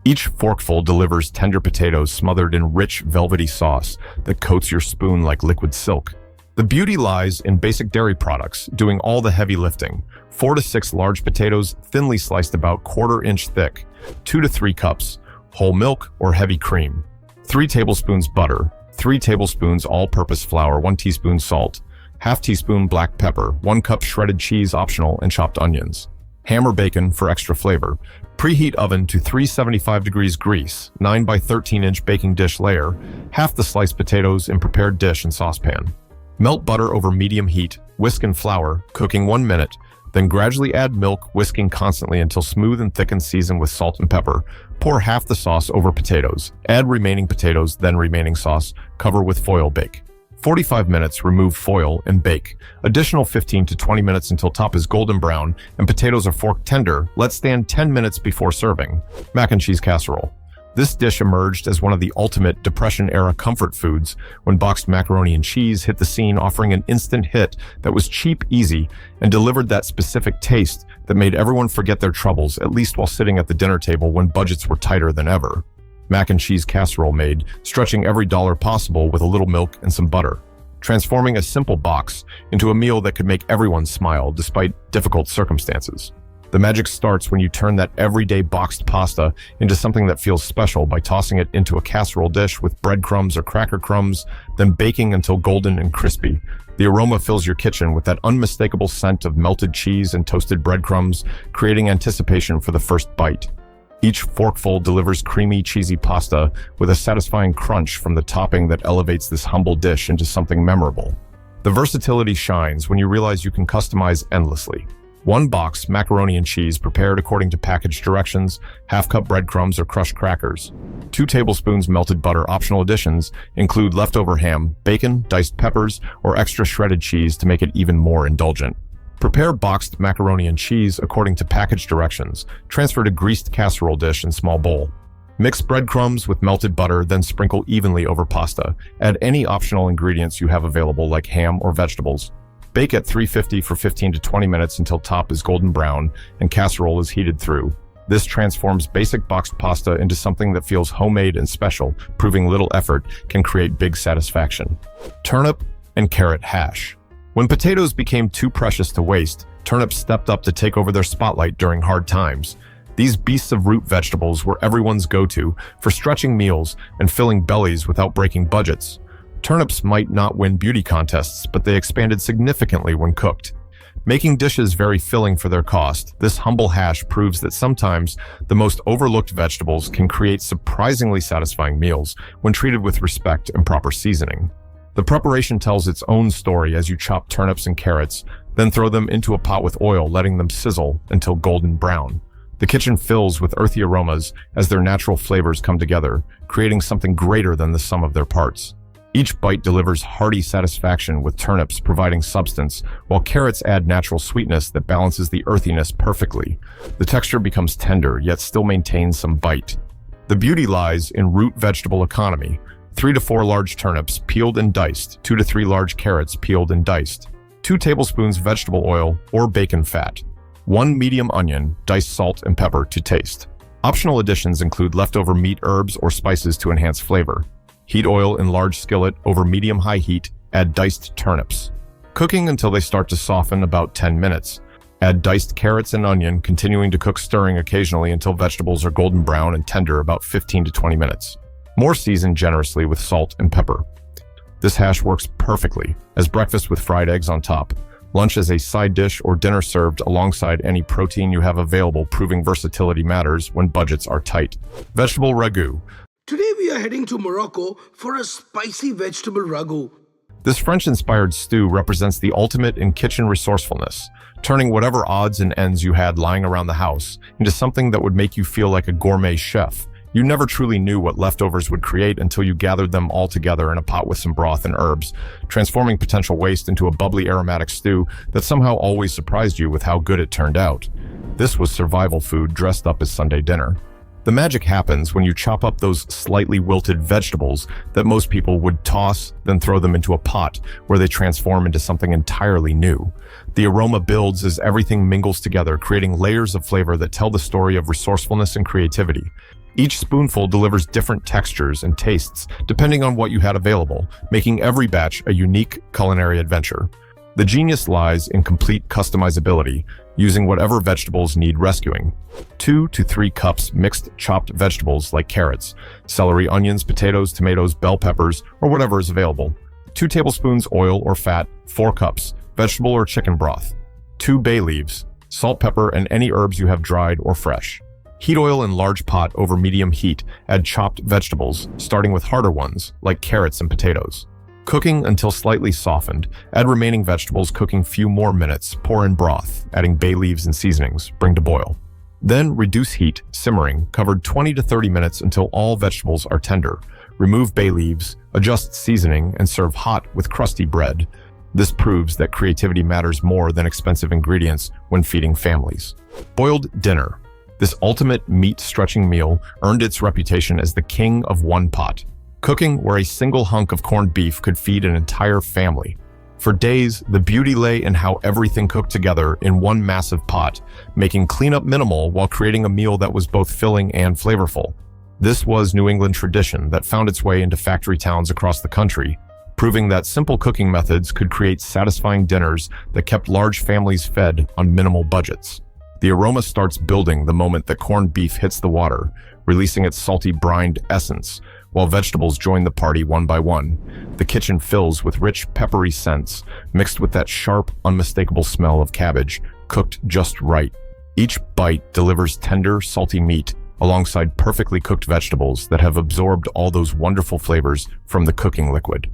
Each forkful delivers tender potatoes smothered in rich, velvety sauce that coats your spoon like liquid silk. The beauty lies in basic dairy products, doing all the heavy lifting. 4 to 6 large potatoes, thinly sliced about 1/4 inch thick. 2 to 3 cups, whole milk or heavy cream. 3 tablespoons butter. 3 tablespoons all-purpose flour, 1 teaspoon salt. 1/2 teaspoon black pepper, 1 cup shredded cheese optional, and chopped onions. Ham or bacon for extra flavor. Preheat oven to 375 degrees grease, 9 by 13 inch baking dish layer, half the sliced potatoes in prepared dish and saucepan. Melt butter over medium heat, whisk and flour, cooking 1 minute, then gradually add milk, whisking constantly until smooth and thick, and season with salt and pepper. Pour half the sauce over potatoes, add remaining potatoes, then remaining sauce, cover with foil, bake. 45 minutes, remove foil, and bake. Additional 15 to 20 minutes until top is golden brown and potatoes are fork tender. Let stand 10 minutes before serving. Mac and cheese casserole. This dish emerged as one of the ultimate Depression-era comfort foods when boxed macaroni and cheese hit the scene, offering an instant hit that was cheap, easy, and delivered that specific taste that made everyone forget their troubles, at least while sitting at the dinner table when budgets were tighter than ever. Mac and cheese casserole made, stretching every dollar possible with a little milk and some butter, transforming a simple box into a meal that could make everyone smile despite difficult circumstances. The magic starts when you turn that everyday boxed pasta into something that feels special by tossing it into a casserole dish with breadcrumbs or cracker crumbs, then baking until golden and crispy. The aroma fills your kitchen with that unmistakable scent of melted cheese and toasted breadcrumbs, creating anticipation for the first bite. Each forkful delivers creamy, cheesy pasta with a satisfying crunch from the topping that elevates this humble dish into something memorable. The versatility shines when you realize you can customize endlessly. 1 box macaroni and cheese prepared according to package directions, half-cup breadcrumbs or crushed crackers. 2 tablespoons melted butter. Optional additions include leftover ham, bacon, diced peppers, or extra shredded cheese to make it even more indulgent. Prepare boxed macaroni and cheese according to package directions. Transfer to greased casserole dish in small bowl. Mix breadcrumbs with melted butter, then sprinkle evenly over pasta. Add any optional ingredients you have available like ham or vegetables. Bake at 350 for 15 to 20 minutes until top is golden brown and casserole is heated through. This transforms basic boxed pasta into something that feels homemade and special, proving little effort can create big satisfaction. Turnip and carrot hash. When potatoes became too precious to waste, turnips stepped up to take over their spotlight during hard times. These beasts of root vegetables were everyone's go-to for stretching meals and filling bellies without breaking budgets. Turnips might not win beauty contests, but they expanded significantly when cooked. Making dishes very filling for their cost, this humble hash proves that sometimes the most overlooked vegetables can create surprisingly satisfying meals when treated with respect and proper seasoning. The preparation tells its own story as you chop turnips and carrots, then throw them into a pot with oil, letting them sizzle until golden brown. The kitchen fills with earthy aromas as their natural flavors come together, creating something greater than the sum of their parts. Each bite delivers hearty satisfaction, with turnips providing substance, while carrots add natural sweetness that balances the earthiness perfectly. The texture becomes tender, yet still maintains some bite. The beauty lies in root vegetable economy. 3 to 4 large turnips, peeled and diced, 2 to 3 large carrots, peeled and diced, 2 tablespoons vegetable oil or bacon fat, 1 medium onion, diced salt and pepper to taste. Optional additions include leftover meat, herbs, or spices to enhance flavor. Heat oil in large skillet over medium-high heat, add diced turnips. Cooking until they start to soften, about 10 minutes. Add diced carrots and onion, continuing to cook, stirring occasionally until vegetables are golden brown and tender, about 15 to 20 minutes. More season generously with salt and pepper. This hash works perfectly as breakfast with fried eggs on top, lunch as a side dish, or dinner served alongside any protein you have available, proving versatility matters when budgets are tight. Vegetable ragu. Today we are heading to Morocco for a spicy vegetable ragu. This French-inspired stew represents the ultimate in kitchen resourcefulness, turning whatever odds and ends you had lying around the house into something that would make you feel like a gourmet chef. You never truly knew what leftovers would create until you gathered them all together in a pot with some broth and herbs, transforming potential waste into a bubbly aromatic stew that somehow always surprised you with how good it turned out. This was survival food dressed up as Sunday dinner. The magic happens when you chop up those slightly wilted vegetables that most people would toss, then throw them into a pot where they transform into something entirely new. The aroma builds as everything mingles together, creating layers of flavor that tell the story of resourcefulness and creativity. Each spoonful delivers different textures and tastes depending on what you had available, making every batch a unique culinary adventure. The genius lies in complete customizability, using whatever vegetables need rescuing. 2 to 3 cups mixed chopped vegetables like carrots, celery, onions, potatoes, tomatoes, bell peppers, or whatever is available. 2 tablespoons oil or fat, 4 cups, vegetable or chicken broth. 2 bay leaves, salt, pepper, and any herbs you have dried or fresh. Heat oil in large pot over medium heat, add chopped vegetables, starting with harder ones like carrots and potatoes. Cooking until slightly softened, add remaining vegetables, cooking few more minutes, pour in broth, adding bay leaves and seasonings, bring to boil. Then reduce heat, simmering, covered 20 to 30 minutes until all vegetables are tender. Remove bay leaves, adjust seasoning, and serve hot with crusty bread. This proves that creativity matters more than expensive ingredients when feeding families. Boiled dinner. This ultimate meat-stretching meal earned its reputation as the king of one pot. Cooking where a single hunk of corned beef could feed an entire family. For days, the beauty lay in how everything cooked together in one massive pot, making cleanup minimal while creating a meal that was both filling and flavorful. This was New England tradition that found its way into factory towns across the country, proving that simple cooking methods could create satisfying dinners that kept large families fed on minimal budgets. The aroma starts building the moment that corned beef hits the water, releasing its salty brined essence, while vegetables join the party one by one. The kitchen fills with rich, peppery scents, mixed with that sharp, unmistakable smell of cabbage, cooked just right. Each bite delivers tender, salty meat, alongside perfectly cooked vegetables that have absorbed all those wonderful flavors from the cooking liquid,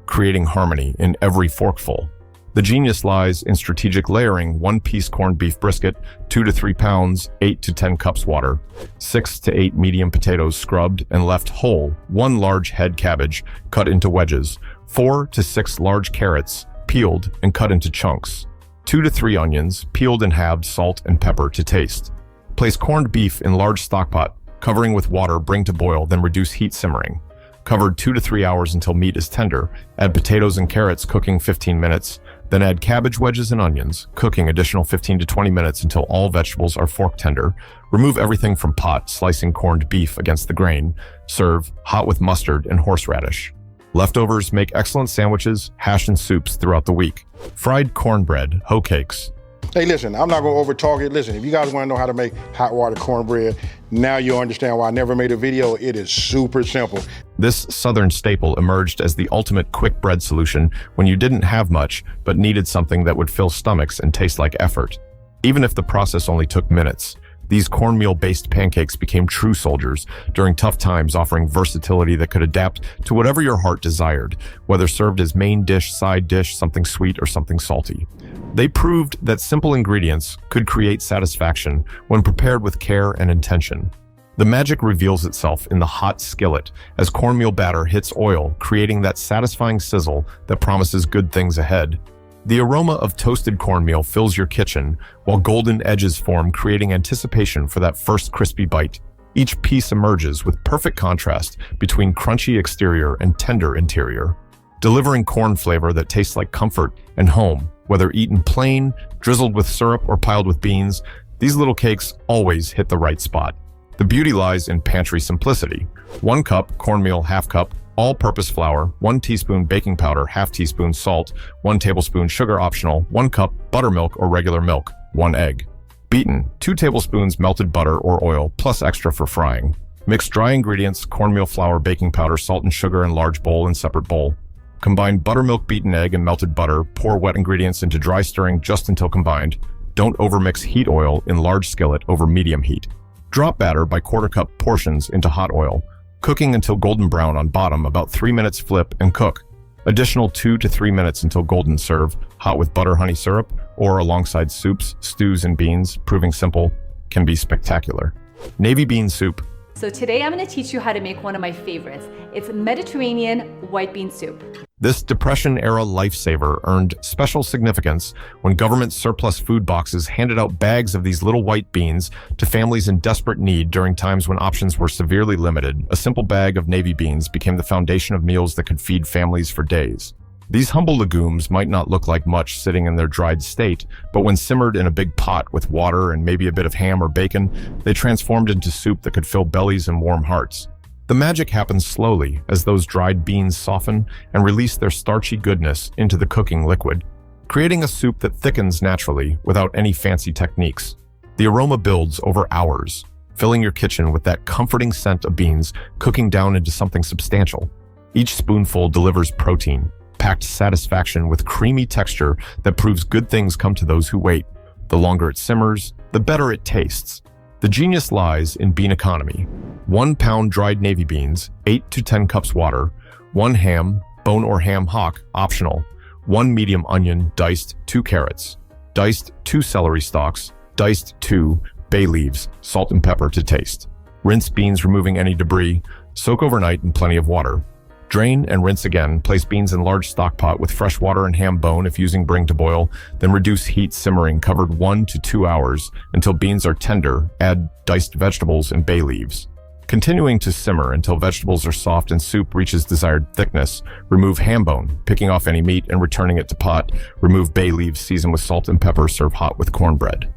creating harmony in every forkful. The genius lies in strategic layering: 1-piece corned beef brisket, 2 to 3 pounds, 8 to 10 cups water, 6 to 8 medium potatoes scrubbed and left whole, 1 large head cabbage cut into wedges, 4 to 6 large carrots peeled and cut into chunks, 2 to 3 onions peeled and halved, salt and pepper to taste. Place corned beef in large stock pot, covering with water, bring to boil, then reduce heat simmering. Covered 2 to 3 hours until meat is tender. Add potatoes and carrots, cooking 15 minutes. Then add cabbage wedges and onions, cooking additional 15 to 20 minutes until all vegetables are fork tender. Remove everything from pot, slicing corned beef against the grain. Serve hot with mustard and horseradish. Leftovers make excellent sandwiches, hash and soups throughout the week. Fried cornbread, hoe cakes. Hey, listen, I'm not gonna overtalk it. Listen, if you guys wanna know how to make hot water cornbread, now you'll understand why I never made a video. It is super simple. This southern staple emerged as the ultimate quick bread solution when you didn't have much, but needed something that would fill stomachs and taste like effort. Even if the process only took minutes, these cornmeal-based pancakes became true soldiers during tough times, offering versatility that could adapt to whatever your heart desired, whether served as main dish, side dish, something sweet, or something salty. They proved that simple ingredients could create satisfaction when prepared with care and intention. The magic reveals itself in the hot skillet as cornmeal batter hits oil, creating that satisfying sizzle that promises good things ahead. The aroma of toasted cornmeal fills your kitchen, while golden edges form, creating anticipation for that first crispy bite. Each piece emerges with perfect contrast between crunchy exterior and tender interior, delivering corn flavor that tastes like comfort and home. Whether eaten plain, drizzled with syrup, or piled with beans, these little cakes always hit the right spot. The beauty lies in pantry simplicity. 1 cup cornmeal, half cup all-purpose flour, 1 teaspoon baking powder, half teaspoon salt, 1 tablespoon sugar optional, 1 cup buttermilk or regular milk, 1 egg. Beaten, 2 tablespoons melted butter or oil, plus extra for frying. Mix dry ingredients, cornmeal flour, baking powder, salt and sugar in large bowl and separate bowl. Combine buttermilk, beaten egg, and melted butter. Pour wet ingredients into dry stirring just until combined. Don't overmix heat oil in large skillet over medium heat. Drop batter by quarter cup portions into hot oil, cooking until golden brown on bottom, about 3 minutes, flip and cook. Additional 2 to 3 minutes until golden. Serve hot with butter honey syrup or alongside soups, stews, and beans. Proving simple can be spectacular. Navy bean soup. So today I'm going to teach you how to make one of my favorites. It's Mediterranean white bean soup. This Depression-era lifesaver earned special significance when government surplus food boxes handed out bags of these little white beans to families in desperate need during times when options were severely limited. A simple bag of navy beans became the foundation of meals that could feed families for days. These humble legumes might not look like much sitting in their dried state, but when simmered in a big pot with water and maybe a bit of ham or bacon, they transformed into soup that could fill bellies and warm hearts. The magic happens slowly as those dried beans soften and release their starchy goodness into the cooking liquid, creating a soup that thickens naturally without any fancy techniques. The aroma builds over hours, filling your kitchen with that comforting scent of beans cooking down into something substantial. Each spoonful delivers protein, packed satisfaction with creamy texture that proves good things come to those who wait. The longer it simmers, the better it tastes. The genius lies in bean economy. 1 pound dried navy beans, 8 to 10 cups water, 1 ham, bone or ham hock, optional, 1 medium onion, diced, 2 carrots, diced 2 celery stalks, diced 2 bay leaves, salt and pepper to taste. Rinse beans, removing any debris. Soak overnight in plenty of water. Drain and rinse again. Place beans in large stock pot with fresh water and ham bone if using bring to boil. Then reduce heat simmering, covered 1 to 2 hours until beans are tender. Add diced vegetables and bay leaves. Continuing to simmer until vegetables are soft and soup reaches desired thickness. Remove ham bone, picking off any meat and returning it to pot. Remove bay leaves, season with salt and pepper. Serve hot with cornbread.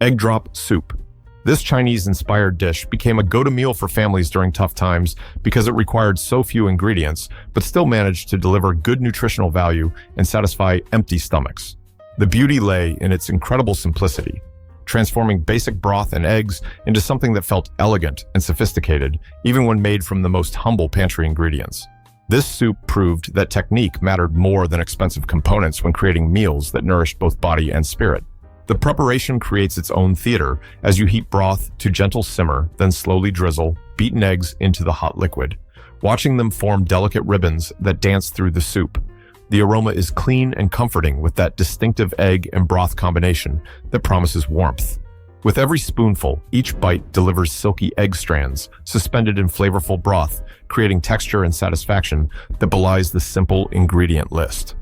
Egg drop soup. This Chinese-inspired dish became a go-to meal for families during tough times because it required so few ingredients, but still managed to deliver good nutritional value and satisfy empty stomachs. The beauty lay in its incredible simplicity. transforming basic broth and eggs into something that felt elegant and sophisticated, even when made from the most humble pantry ingredients. This soup proved that technique mattered more than expensive components when creating meals that nourished both body and spirit. The preparation creates its own theater as you heat broth to gentle simmer, then slowly drizzle beaten eggs into the hot liquid, watching them form delicate ribbons that dance through the soup. The aroma is clean and comforting with that distinctive egg and broth combination that promises warmth. With every spoonful, each bite delivers silky egg strands suspended in flavorful broth, creating texture and satisfaction that belies the simple ingredient list.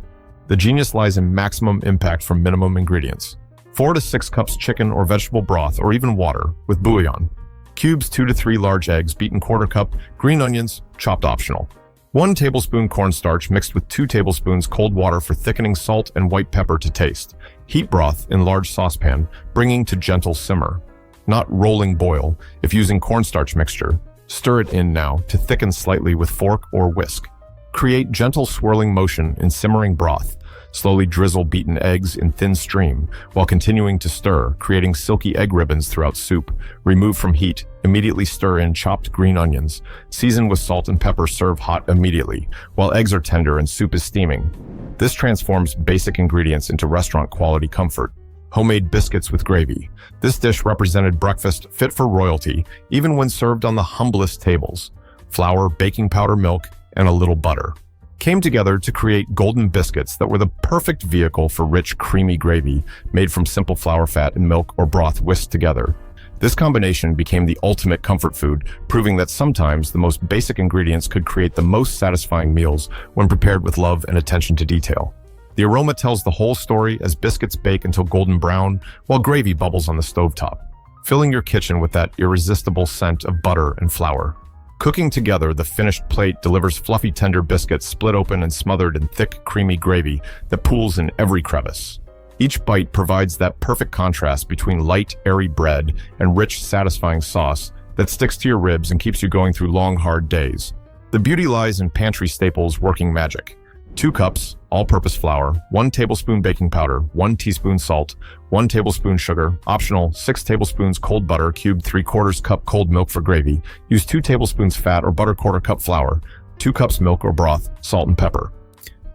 The genius lies in maximum impact from minimum ingredients. 4 to 6 cups chicken or vegetable broth or even water with bouillon. Cubes 2 to 3 large eggs, beaten quarter cup, green onions, chopped optional. 1 tablespoon cornstarch mixed with 2 tablespoons cold water for thickening, salt and white pepper to taste. Heat broth in large saucepan, bringing to gentle simmer. Not rolling boil if using cornstarch mixture. Stir it in now to thicken slightly with fork or whisk. Create gentle swirling motion in simmering broth. Slowly drizzle beaten eggs in thin stream while continuing to stir, creating silky egg ribbons throughout soup. Remove from heat. Immediately stir in chopped green onions. Season with salt and pepper. Serve hot immediately while eggs are tender and soup is steaming. This transforms basic ingredients into restaurant-quality comfort. Homemade biscuits with gravy. This dish represented breakfast fit for royalty, even when served on the humblest tables. Flour, baking powder, milk, and a little butter came together to create golden biscuits that were the perfect vehicle for rich, creamy gravy made from simple flour, fat, and milk or broth whisked together. This combination became the ultimate comfort food, proving that sometimes the most basic ingredients could create the most satisfying meals when prepared with love and attention to detail. The aroma tells the whole story as biscuits bake until golden brown, while gravy bubbles on the stovetop, filling your kitchen with that irresistible scent of butter and flour. Cooking together, the finished plate delivers fluffy, tender biscuits split open and smothered in thick, creamy gravy that pools in every crevice. Each bite provides that perfect contrast between light, airy bread and rich, satisfying sauce that sticks to your ribs and keeps you going through long, hard days. The beauty lies in pantry staples working magic. 2 cups, all-purpose flour, 1 tablespoon baking powder, 1 teaspoon salt, 1 tablespoon sugar, optional, 6 tablespoons cold butter, cubed 3/4 cup cold milk for gravy, use 2 tablespoons fat or butter quarter cup flour, 2 cups milk or broth, salt and pepper.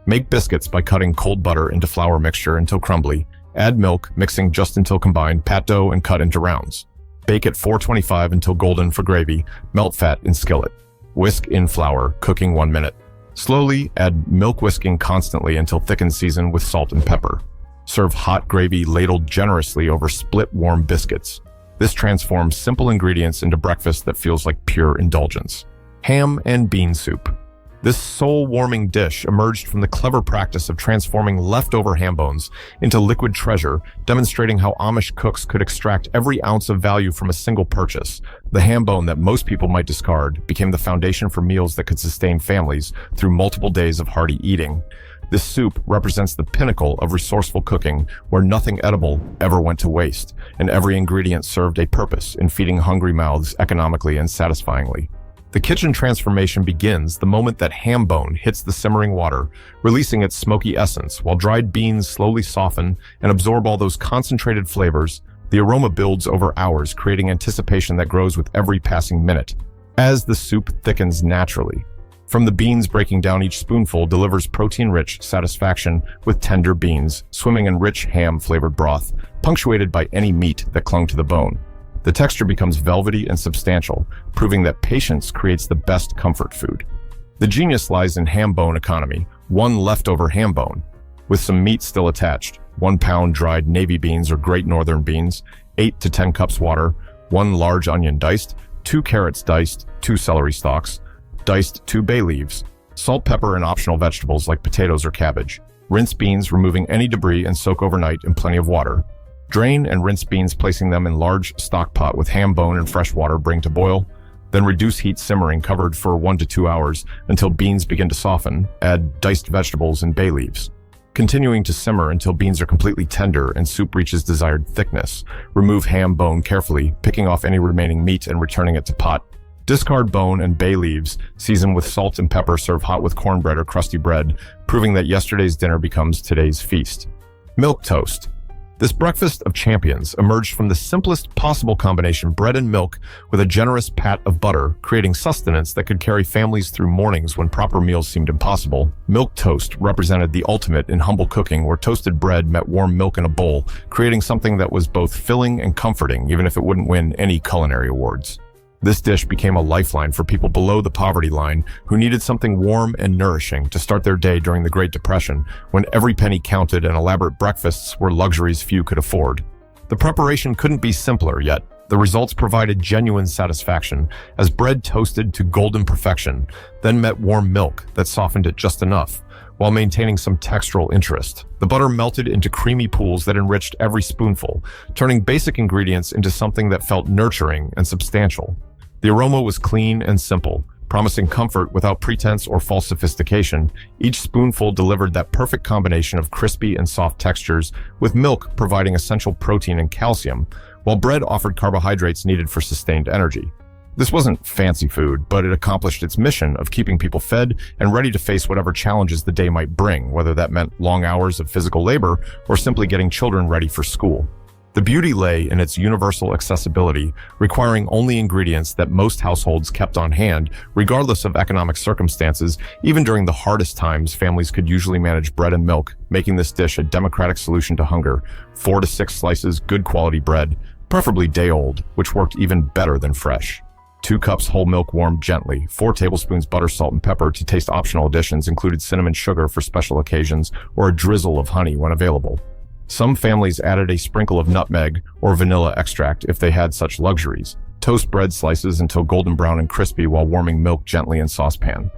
Make biscuits by cutting cold butter into flour mixture until crumbly, add milk, mixing just until combined, pat dough and cut into rounds. Bake at 425 until golden for gravy, melt fat in skillet. Whisk in flour, cooking 1 minute. Slowly add milk, whisking constantly until thick and season with salt and pepper. Serve hot gravy ladled generously over split warm biscuits. This transforms simple ingredients into breakfast that feels like pure indulgence. Ham and bean soup. This soul-warming dish emerged from the clever practice of transforming leftover ham bones into liquid treasure, demonstrating how Amish cooks could extract every ounce of value from a single purchase. The ham bone that most people might discard became the foundation for meals that could sustain families through multiple days of hearty eating. This soup represents the pinnacle of resourceful cooking, where nothing edible ever went to waste, and every ingredient served a purpose in feeding hungry mouths economically and satisfyingly. The kitchen transformation begins the moment that ham bone hits the simmering water, releasing its smoky essence, while dried beans slowly soften and absorb all those concentrated flavors. The aroma builds over hours, creating anticipation that grows with every passing minute, as the soup thickens naturally. From the beans breaking down, each spoonful delivers protein-rich satisfaction with tender beans, swimming in rich ham-flavored broth, punctuated by any meat that clung to the bone. The texture becomes velvety and substantial, proving that patience creates the best comfort food. The genius lies in ham bone economy, 1 leftover ham bone, with some meat still attached, 1 pound dried navy beans or great northern beans, 8 to 10 cups water, 1 large onion diced, 2 carrots diced, 2 celery stalks, diced 2 bay leaves, salt, pepper, and optional vegetables like potatoes or cabbage. Rinse beans, removing any debris, and soak overnight in plenty of water. Drain and rinse beans, placing them in large stock pot with ham bone and fresh water bring to boil. Then reduce heat, simmering covered for 1 to 2 hours until beans begin to soften. Add diced vegetables and bay leaves. Continuing to simmer until beans are completely tender and soup reaches desired thickness. Remove ham bone carefully, picking off any remaining meat and returning it to pot. Discard bone and bay leaves, season with salt and pepper, serve hot with cornbread or crusty bread, proving that yesterday's dinner becomes today's feast. Milk toast. This breakfast of champions emerged from the simplest possible combination: bread and milk with a generous pat of butter, creating sustenance that could carry families through mornings when proper meals seemed impossible. Milk toast represented the ultimate in humble cooking, where toasted bread met warm milk in a bowl, creating something that was both filling and comforting, even if it wouldn't win any culinary awards. This dish became a lifeline for people below the poverty line who needed something warm and nourishing to start their day during the Great Depression, when every penny counted and elaborate breakfasts were luxuries few could afford. The preparation couldn't be simpler, yet the results provided genuine satisfaction, as bread toasted to golden perfection, then met warm milk that softened it just enough, while maintaining some textural interest. The butter melted into creamy pools that enriched every spoonful, turning basic ingredients into something that felt nurturing and substantial. The aroma was clean and simple, promising comfort without pretense or false sophistication. Each spoonful delivered that perfect combination of crispy and soft textures, with milk providing essential protein and calcium, while bread offered carbohydrates needed for sustained energy. This wasn't fancy food, but it accomplished its mission of keeping people fed and ready to face whatever challenges the day might bring, whether that meant long hours of physical labor or simply getting children ready for school. The beauty lay in its universal accessibility, requiring only ingredients that most households kept on hand, regardless of economic circumstances. Even during the hardest times, families could usually manage bread and milk, making this dish a democratic solution to hunger. 4 to 6 slices, good quality bread, preferably day-old, which worked even better than fresh. 2 cups whole milk warmed gently, 4 tablespoons butter, salt, and pepper. To taste optional additions included cinnamon sugar for special occasions or a drizzle of honey when available. Some families added a sprinkle of nutmeg or vanilla extract if they had such luxuries. Toast bread slices until golden brown and crispy while warming milk gently in saucepan,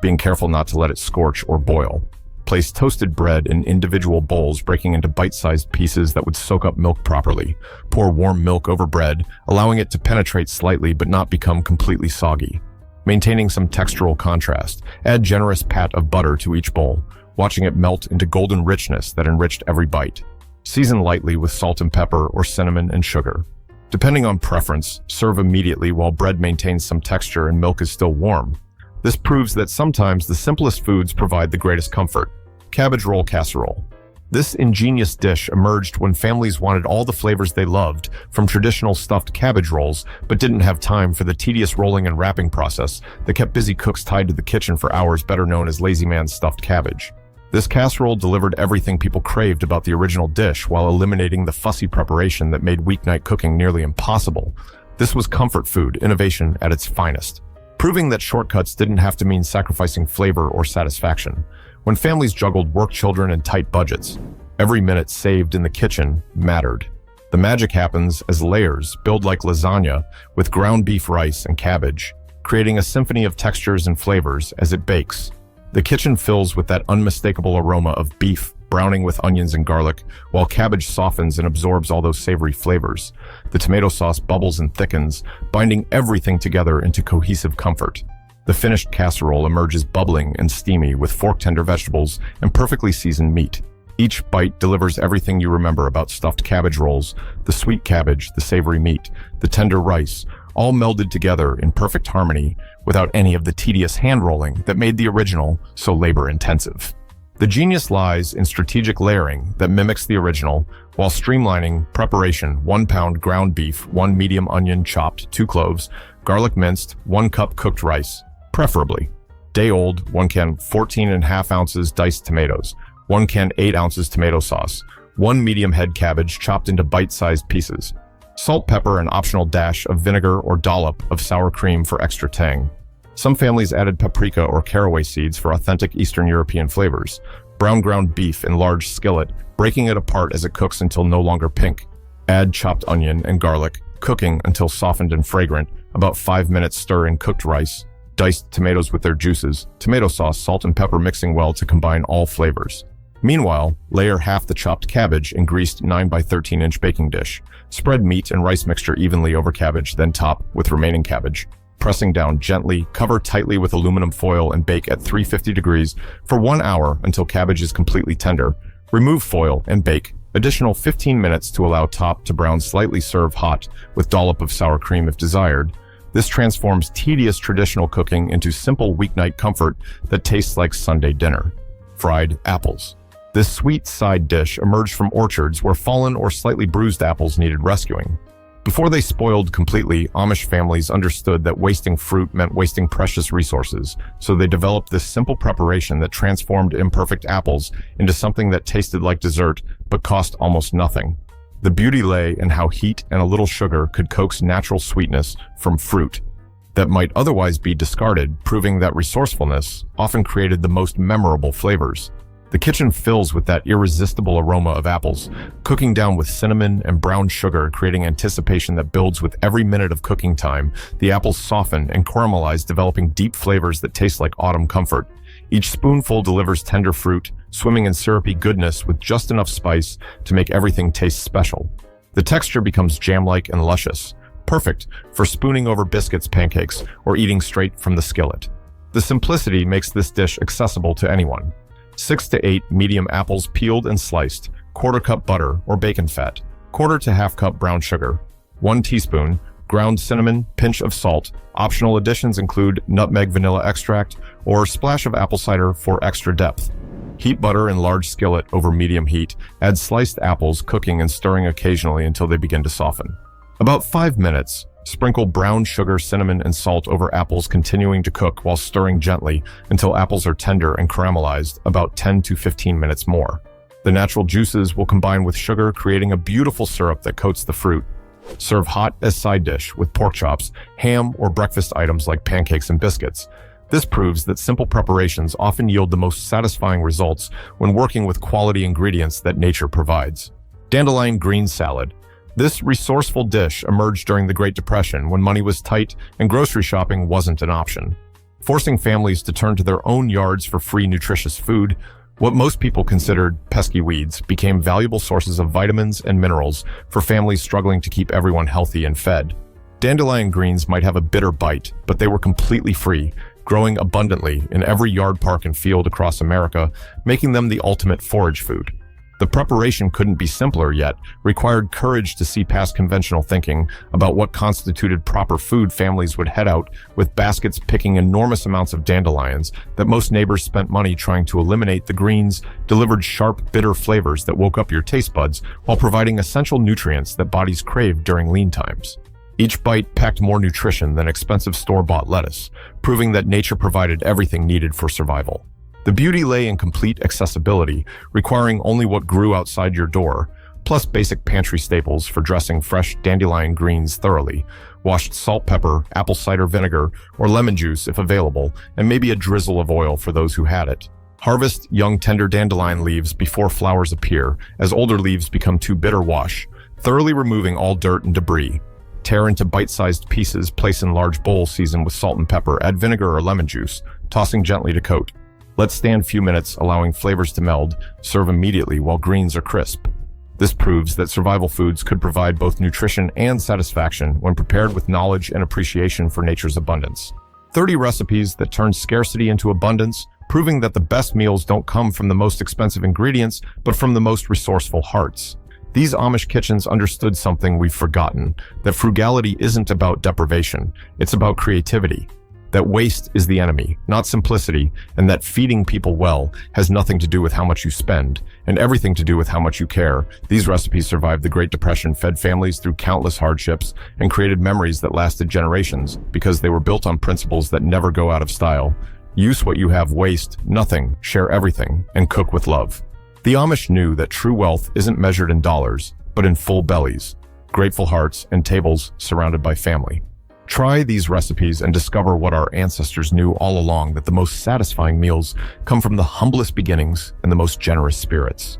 being careful not to let it scorch or boil. Place toasted bread in individual bowls, breaking into bite-sized pieces that would soak up milk properly. Pour warm milk over bread, allowing it to penetrate slightly but not become completely soggy. Maintaining some textural contrast, add generous pat of butter to each bowl, watching it melt into golden richness that enriched every bite. Season lightly with salt and pepper or cinnamon and sugar. Depending on preference, serve immediately while bread maintains some texture and milk is still warm. This proves that sometimes the simplest foods provide the greatest comfort. Cabbage roll casserole. This ingenious dish emerged when families wanted all the flavors they loved from traditional stuffed cabbage rolls, but didn't have time for the tedious rolling and wrapping process that kept busy cooks tied to the kitchen for hours, better known as lazy man's stuffed cabbage. This casserole delivered everything people craved about the original dish while eliminating the fussy preparation that made weeknight cooking nearly impossible. This was comfort food innovation at its finest, proving that shortcuts didn't have to mean sacrificing flavor or satisfaction. When families juggled work, children, and tight budgets, every minute saved in the kitchen mattered. The magic happens as layers build like lasagna with ground beef, rice, and cabbage, creating a symphony of textures and flavors as it bakes. The kitchen fills with that unmistakable aroma of beef browning with onions and garlic, while cabbage softens and absorbs all those savory flavors. The tomato sauce bubbles and thickens, binding everything together into cohesive comfort. The finished casserole emerges bubbling and steamy with fork-tender vegetables and perfectly seasoned meat. Each bite delivers everything you remember about stuffed cabbage rolls: the sweet cabbage, the savory meat, the tender rice, all melded together in perfect harmony without any of the tedious hand-rolling that made the original so labor-intensive. The genius lies in strategic layering that mimics the original while streamlining preparation: 1 pound ground beef, 1 medium onion chopped, 2 cloves, garlic minced, 1 cup cooked rice, preferably day-old, 1 can 14.5 ounces diced tomatoes, 1 can 8 ounces tomato sauce, 1 medium head cabbage chopped into bite-sized pieces, salt, pepper, an optional dash of vinegar or dollop of sour cream for extra tang. Some families added paprika or caraway seeds for authentic Eastern European flavors. Brown ground beef in large skillet, breaking it apart as it cooks until no longer pink. Add chopped onion and garlic, cooking until softened and fragrant. About 5 minutes stir in cooked rice. Diced tomatoes with their juices. Tomato sauce, salt, and pepper mixing well to combine all flavors. Meanwhile, layer half the chopped cabbage in greased 9 by 13 inch baking dish. Spread meat and rice mixture evenly over cabbage, then top with remaining cabbage. Pressing down gently, cover tightly with aluminum foil and bake at 350 degrees for 1 hour until cabbage is completely tender. Remove foil and bake. Additional 15 minutes to allow top to brown slightly. Serve hot with dollop of sour cream if desired. This transforms tedious traditional cooking into simple weeknight comfort that tastes like Sunday dinner. Fried apples. This sweet side dish emerged from orchards where fallen or slightly bruised apples needed rescuing. Before they spoiled completely, Amish families understood that wasting fruit meant wasting precious resources, so they developed this simple preparation that transformed imperfect apples into something that tasted like dessert but cost almost nothing. The beauty lay in how heat and a little sugar could coax natural sweetness from fruit that might otherwise be discarded, proving that resourcefulness often created the most memorable flavors. The kitchen fills with that irresistible aroma of apples, cooking down with cinnamon and brown sugar, creating anticipation that builds with every minute of cooking time. The apples soften and caramelize, developing deep flavors that taste like autumn comfort. Each spoonful delivers tender fruit, swimming in syrupy goodness with just enough spice to make everything taste special. The texture becomes jam-like and luscious, perfect for spooning over biscuits, pancakes, or eating straight from the skillet. The simplicity makes this dish accessible to anyone. 6 to 8 medium apples peeled and sliced, quarter cup butter or bacon fat, quarter to half cup brown sugar, 1 teaspoon, ground cinnamon, pinch of salt. Optional additions include nutmeg vanilla extract or splash of apple cider for extra depth. Heat butter in large skillet over medium heat. Add sliced apples, cooking and stirring occasionally until they begin to soften. About 5 minutes. Sprinkle brown sugar, cinnamon, and salt over apples, continuing to cook while stirring gently until apples are tender and caramelized, about 10 to 15 minutes more. The natural juices will combine with sugar, creating a beautiful syrup that coats the fruit. Serve hot as side dish with pork chops, ham, or breakfast items like pancakes and biscuits. This proves that simple preparations often yield the most satisfying results when working with quality ingredients that nature provides. Dandelion green salad. This resourceful dish emerged during the Great Depression when money was tight and grocery shopping wasn't an option. Forcing families to turn to their own yards for free, nutritious food, what most people considered pesky weeds became valuable sources of vitamins and minerals for families struggling to keep everyone healthy and fed. Dandelion greens might have a bitter bite, but they were completely free, growing abundantly in every yard, park, and field across America, making them the ultimate forage food. The preparation couldn't be simpler, yet required courage to see past conventional thinking about what constituted proper food. Families would head out with baskets picking enormous amounts of dandelions that most neighbors spent money trying to eliminate. The greens delivered sharp, bitter flavors that woke up your taste buds while providing essential nutrients that bodies craved during lean times. Each bite packed more nutrition than expensive store-bought lettuce, proving that nature provided everything needed for survival. The beauty lay in complete accessibility, requiring only what grew outside your door, plus basic pantry staples for dressing fresh dandelion greens thoroughly, washed salt, pepper, apple cider vinegar, or lemon juice if available, and maybe a drizzle of oil for those who had it. Harvest young tender dandelion leaves before flowers appear, as older leaves become too bitter. Wash, thoroughly removing all dirt and debris. Tear into bite-sized pieces, place in large bowls, season with salt and pepper, add vinegar or lemon juice, tossing gently to coat. Let stand a few minutes, allowing flavors to meld. Serve immediately while greens are crisp. This proves that survival foods could provide both nutrition and satisfaction when prepared with knowledge and appreciation for nature's abundance. 30 recipes that turn scarcity into abundance, proving that the best meals don't come from the most expensive ingredients, but from the most resourceful hearts. These Amish kitchens understood something we've forgotten, that frugality isn't about deprivation, it's about creativity. That waste is the enemy, not simplicity, and that feeding people well has nothing to do with how much you spend, and everything to do with how much you care. These recipes survived the Great Depression, fed families through countless hardships, and created memories that lasted generations because they were built on principles that never go out of style. Use what you have, waste nothing, share everything, and cook with love. The Amish knew that true wealth isn't measured in dollars, but in full bellies, grateful hearts, and tables surrounded by family. Try these recipes and discover what our ancestors knew all along, that the most satisfying meals come from the humblest beginnings and the most generous spirits.